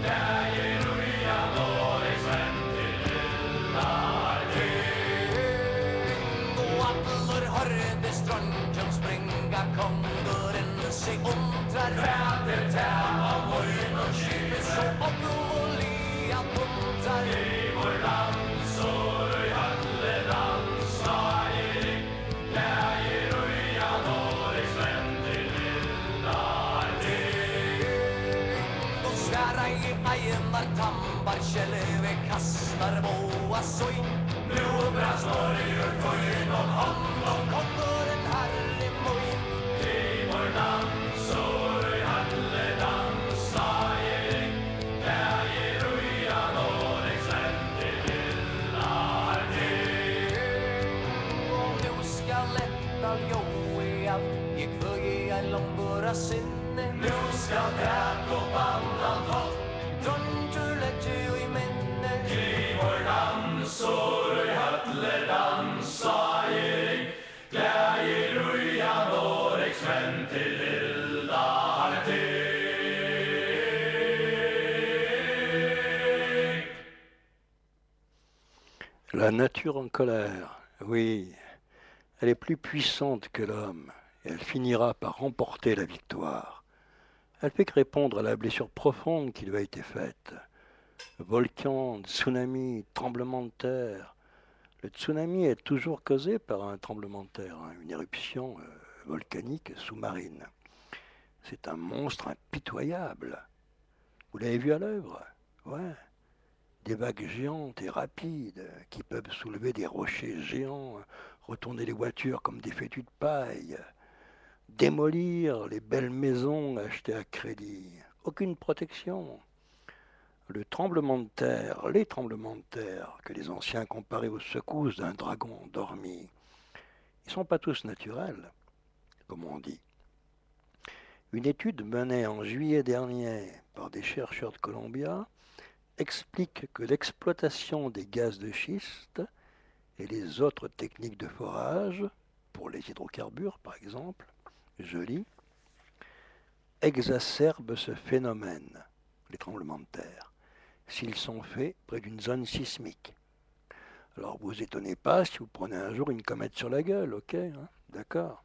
Lægir ujan og ég svendi lilla ting Og allur hörði ströndjum springa kongurinn sig undrar Fætir tæm av vøyn og skylde så opprolig at undrar Limur dansor I höllin dansa ég Lægir ujan og ég svendi lilla ting Og sværa I einar tambar kjellve kastar boa søyn Nu brast Norge tøyn og konguren herre møyn Limur dansor I höllin dansa ég Lægir ujan og ég svendi lilla ting Og nu skal lettal jói af ég kvögi I longura sinne Nu skal tak og annan hatt Drøntur legge I minne Limur dansor I höllin dansa ég Lægir ujan og ég svendi lilla ting La nature en colère, oui, elle est plus puissante que l'homme, et elle finira par remporter la victoire. Elle fait que répondre à la blessure profonde qui lui a été faite. Volcan, tsunami, tremblement de terre. Le tsunami est toujours causé par un tremblement de terre, une éruption volcanique sous-marine. C'est un monstre impitoyable. Vous l'avez vu à l'œuvre? Ouais. Des vagues géantes et rapides qui peuvent soulever des rochers géants, retourner les voitures comme des fétus de paille, démolir les belles maisons achetées à crédit. Aucune protection. Le tremblement de terre, les tremblements de terre que les anciens comparaient aux secousses d'un dragon endormi, ils ne sont pas tous naturels, comme on dit. Une étude menée en juillet dernier par des chercheurs de Columbia explique que l'exploitation des gaz de schiste et les autres techniques de forage, pour les hydrocarbures par exemple, je lis, exacerbent ce phénomène, les tremblements de terre, s'ils sont faits près d'une zone sismique. Alors vous étonnez pas si vous prenez un jour une comète sur la gueule, ok, d'accord.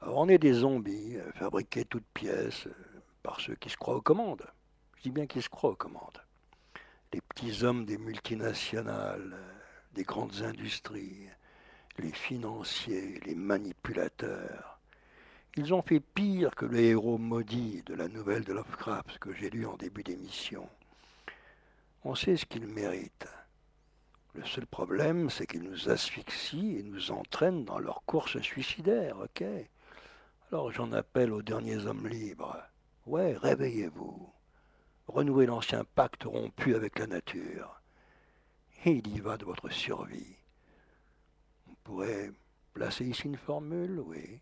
Alors on est des zombies fabriqués toutes pièces par ceux qui se croient aux commandes. Je dis bien qui se croient aux commandes. Les petits hommes des multinationales, des grandes industries, les financiers, les manipulateurs. Ils ont fait pire que le héros maudit de la nouvelle de Lovecraft que j'ai lu en début d'émission. On sait ce qu'ils méritent. Le seul problème, c'est qu'ils nous asphyxient et nous entraînent dans leur course suicidaire, ok? Alors j'en appelle aux derniers hommes libres. Ouais, réveillez-vous. Renouez l'ancien pacte rompu avec la nature. Et il y va de votre survie. On pourrait placer ici une formule, oui.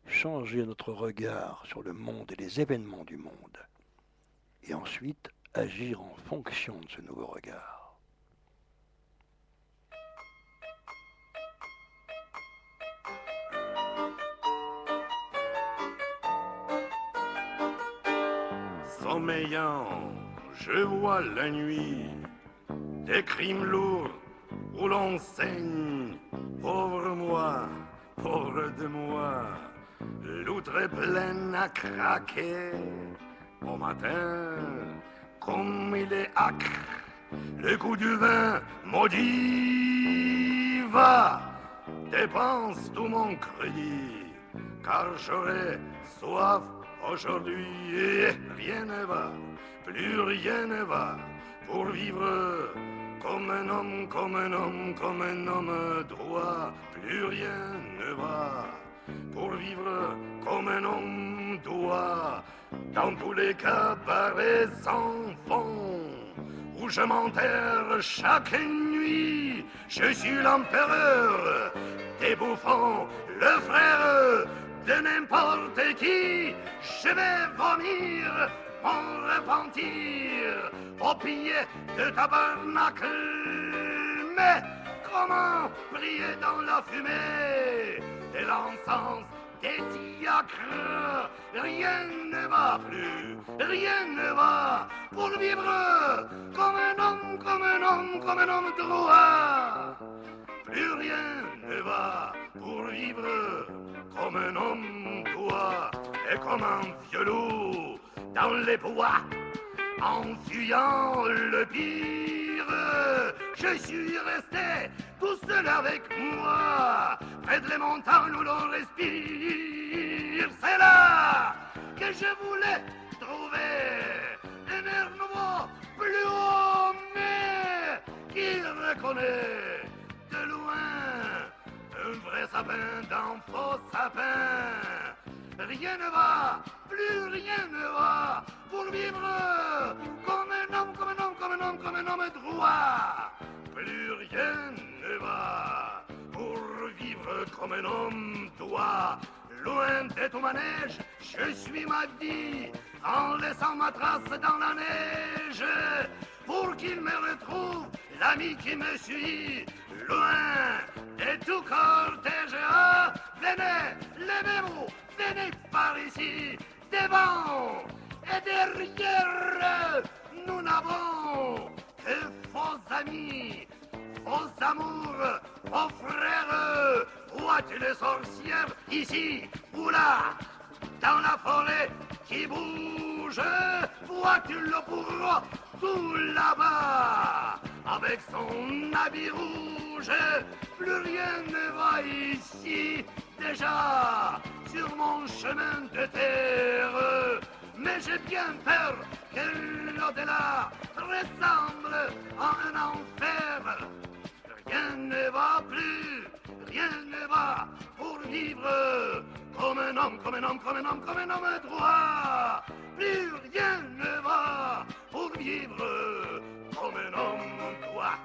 Changer notre regard sur le monde et les événements du monde. Et ensuite, agir en fonction de ce nouveau regard. Sommeillant, je vois la nuit des crimes lourds où l'on saigne. Pauvre moi, pauvre de moi, l'outre est pleine à craquer. Au matin, comme il est âcre, le goût du vin maudit va, dépense tout mon crédit, car j'aurai soif aujourd'hui et rien ne va, plus rien ne va, pour vivre comme un homme, comme un homme, comme un homme droit, plus rien ne va, pour vivre comme un homme doit, dans tous les cabarets sans fond, où je m'enterre chaque nuit, je suis l'empereur des bouffons, le frère de n'importe qui, je vais vomir mon repentir au pied de tabernacle. Mais comment prier dans la fumée de l'encens des diacres? Rien ne va plus, rien ne va pour vivre comme un homme, comme un homme, comme un homme droit. Plus rien ne va pour vivre comme un homme doit et comme un vieux loup dans les bois. En fuyant le pire, je suis resté tout seul avec moi, près des montagnes où l'on respire. C'est là que je voulais trouver un air nouveau, plus haut, mais qui reconnaît de loin un vrai sapin d'un faux sapin. Rien ne va, plus rien ne va pour vivre comme un homme, comme un homme, comme un homme, comme un homme droit. Plus rien ne va pour vivre comme un homme doit. Loin de tout manège, je suis ma vie en laissant ma trace dans la neige. Pour qu'il me retrouve l'ami qui me suit. Loin de tout cortège, ah, venez, levez-vous, venez par ici, devant et derrière, nous n'avons que faux amis, faux amours, faux frères. Vois-tu les sorcières ici ou là, dans la forêt qui bouge? Vois-tu le bourreau tout là-bas, avec son habit rouge? Plus rien ne va ici, déjà sur mon chemin de terre. Mais j'ai bien peur que l'au-delà ressemble à un enfer. Rien ne va plus, rien ne va pour vivre comme un homme, comme un homme, comme un homme, comme un homme droit. Plus rien ne va pour vivre comme un homme droit.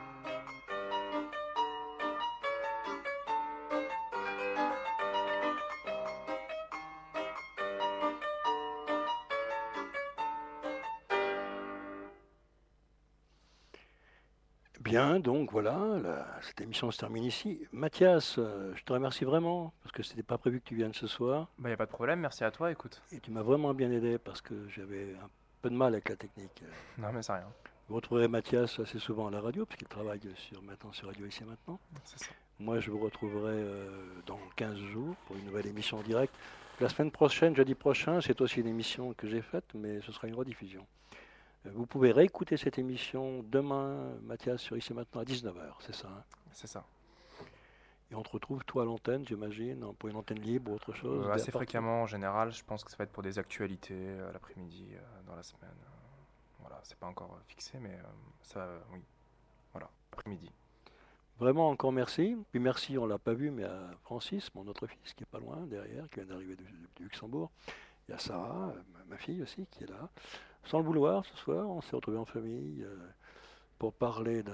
Bien, donc voilà, cette émission se termine ici. Mathias, je te remercie vraiment, parce que c'était pas prévu que tu viennes ce soir. Bah, y a pas de problème, merci à toi, écoute. Et tu m'as vraiment bien aidé, parce que j'avais un peu de mal avec la technique. Non, mais c'est rien, Vous retrouverez Mathias assez souvent à la radio, parce qu'il travaille maintenant sur Radio Ici et Maintenant. c'est ça. Moi, je vous retrouverai dans 15 jours pour une nouvelle émission en direct. La semaine prochaine, jeudi prochain, c'est aussi une émission que j'ai faite, mais ce sera une rediffusion. Vous pouvez réécouter cette émission demain, Mathias, sur Ici et Maintenant à 19h, c'est ça, hein? C'est ça. Et on te retrouve, toi, à l'antenne, j'imagine, pour une antenne libre ou autre chose? Assez fréquemment en général, je pense que ça va être pour des actualités l'après-midi, dans la semaine. Voilà, c'est pas encore fixé, mais ça, oui. Voilà, après-midi. Vraiment, encore merci. Puis merci, on l'a pas vu, mais à Francis, mon autre fils, qui est pas loin, derrière, qui vient d'arriver du Luxembourg. Il y a Sarah, ma fille aussi, qui est là. Sans le vouloir, ce soir, on s'est retrouvés en famille pour parler de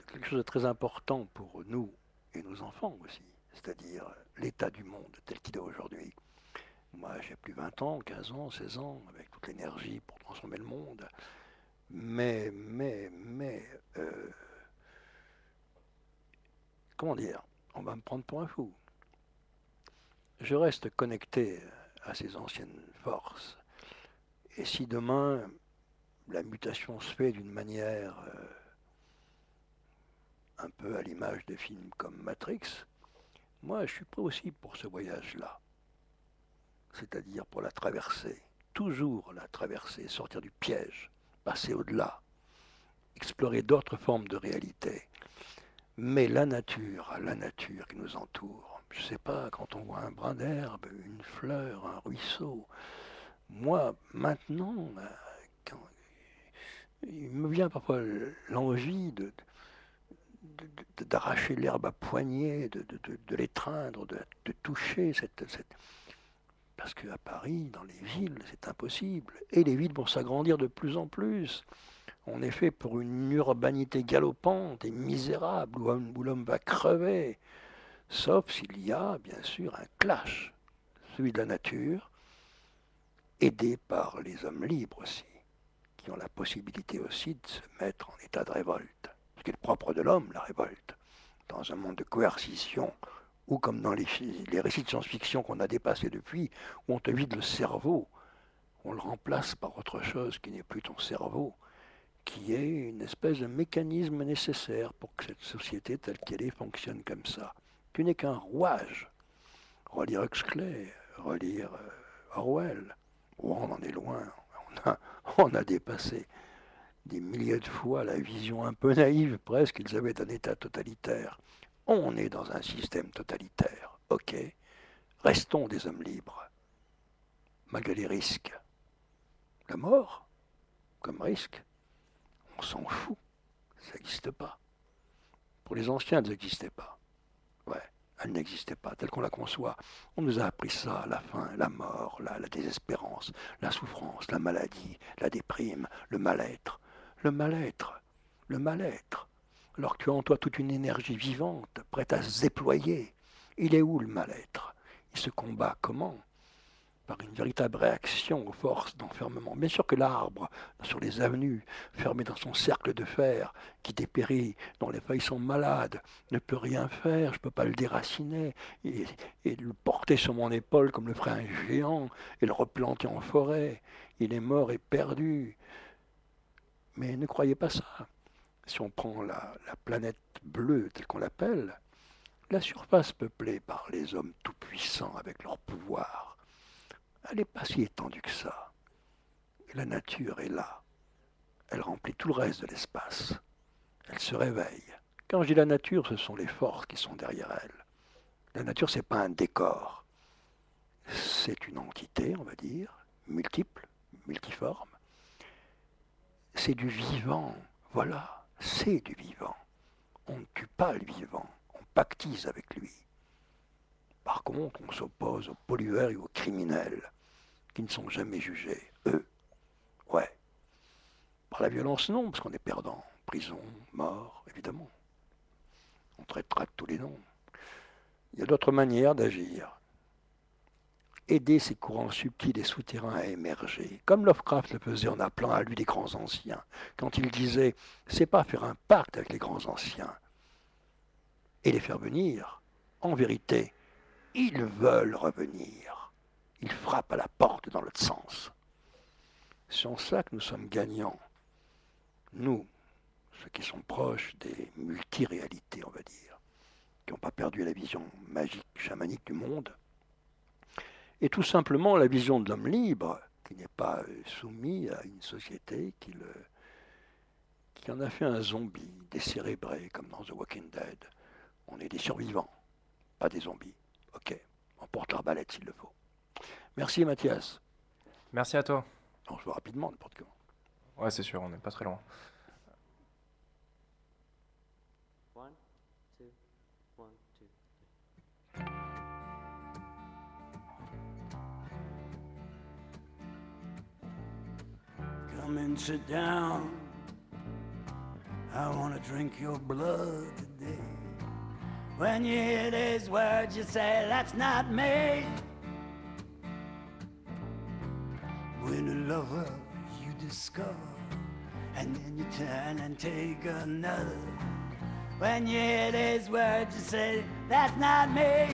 quelque chose de très important pour nous et nos enfants aussi, c'est-à-dire l'état du monde tel qu'il est aujourd'hui. Moi, j'ai plus 20 ans, 15 ans, 16 ans, avec toute l'énergie pour transformer le monde. Mais, comment dire, on va me prendre pour un fou. Je reste connecté à ces anciennes forces. Et si demain, la mutation se fait d'une manière un peu à l'image des films comme Matrix, moi, je suis prêt aussi pour ce voyage-là. C'est-à-dire pour la traverser, toujours la traverser, sortir du piège, passer au-delà, explorer d'autres formes de réalité. Mais la nature qui nous entoure, je ne sais pas, quand on voit un brin d'herbe, une fleur, un ruisseau, moi, maintenant, il me vient parfois l'envie d'arracher l'herbe à poignée, de l'étreindre, de toucher parce qu'à Paris, dans les villes, c'est impossible. Et les villes vont s'agrandir de plus en plus. On est fait pour une urbanité galopante et misérable, où l'homme va crever. Sauf s'il y a, bien sûr, un clash, celui de la nature aidés par les hommes libres aussi, qui ont la possibilité aussi de se mettre en état de révolte. Ce qui est le propre de l'homme, la révolte. Dans un monde de coercition, ou comme dans les récits de science-fiction qu'on a dépassés depuis, où on te vide le cerveau, on le remplace par autre chose qui n'est plus ton cerveau, qui est une espèce de mécanisme nécessaire pour que cette société telle qu'elle est fonctionne comme ça. Tu n'es qu'un rouage. Relire Huxley, relire Orwell, oh, on en est loin, on a dépassé des milliers de fois la vision un peu naïve presque qu'ils avaient d'un État totalitaire. On est dans un système totalitaire, ok. Restons des hommes libres, malgré les risques. La mort, comme risque, on s'en fout, ça n'existe pas. Pour les anciens, elles n'existaient pas. Ouais, elles n'existaient pas, telles qu'on la conçoit. On nous a appris ça, la faim, la mort, la désespérance, la souffrance, la maladie, la déprime, le mal-être. Le mal-être, le mal-être. Alors que tu as en toi toute une énergie vivante, prête à se déployer. Il est où le mal-être? Il se combat comment? Par une véritable réaction aux forces d'enfermement. Bien sûr que l'arbre, sur les avenues, fermé dans son cercle de fer, qui dépérit, dont les feuilles sont malades, ne peut rien faire, je ne peux pas le déraciner, et le porter sur mon épaule comme le ferait un géant, et le replanter en forêt. Il est mort et perdu. Mais ne croyez pas ça. Si on prend la planète bleue, telle qu'on l'appelle, la surface peuplée par les hommes tout-puissants avec leur pouvoir, elle n'est pas si étendue que ça. Et la nature est là. Elle remplit tout le reste de l'espace. Elle se réveille. Quand je dis la nature, ce sont les forces qui sont derrière elle. La nature, ce n'est pas un décor. C'est une entité, on va dire, multiple, multiforme. C'est du vivant. Voilà, c'est du vivant. On ne tue pas le vivant, on pactise avec lui. Par contre, on s'oppose aux pollueurs et aux criminels qui ne sont jamais jugés, eux. Ouais. Par la violence, non, parce qu'on est perdant. Prison, mort, évidemment. On traitera de tous les noms. Il y a d'autres manières d'agir. Aider ces courants subtils et souterrains à émerger, comme Lovecraft le faisait en appelant à lui des grands anciens, quand il disait « c'est pas faire un pacte avec les grands anciens et les faire venir. En vérité, ils veulent revenir. Ils frappent à la porte dans l'autre sens. » C'est en ça que nous sommes gagnants. Nous, ceux qui sont proches des multiréalités, on va dire, qui n'ont pas perdu la vision magique, chamanique du monde, et tout simplement la vision de l'homme libre, qui n'est pas soumis à une société qui en a fait un zombie, décérébré, comme dans The Walking Dead. On est des survivants, pas des zombies. Ok, on porte l'arbalète s'il le faut. Merci Mathias. Merci à toi. On se voit rapidement, n'importe comment. Ouais, c'est sûr, on n'est pas très loin. One, two, one, two. Come and sit down. I wanna drink your blood today. When you hear these words, you say, that's not me. When a lover you discover, and then you turn and take another. When you hear these words, you say, that's not me.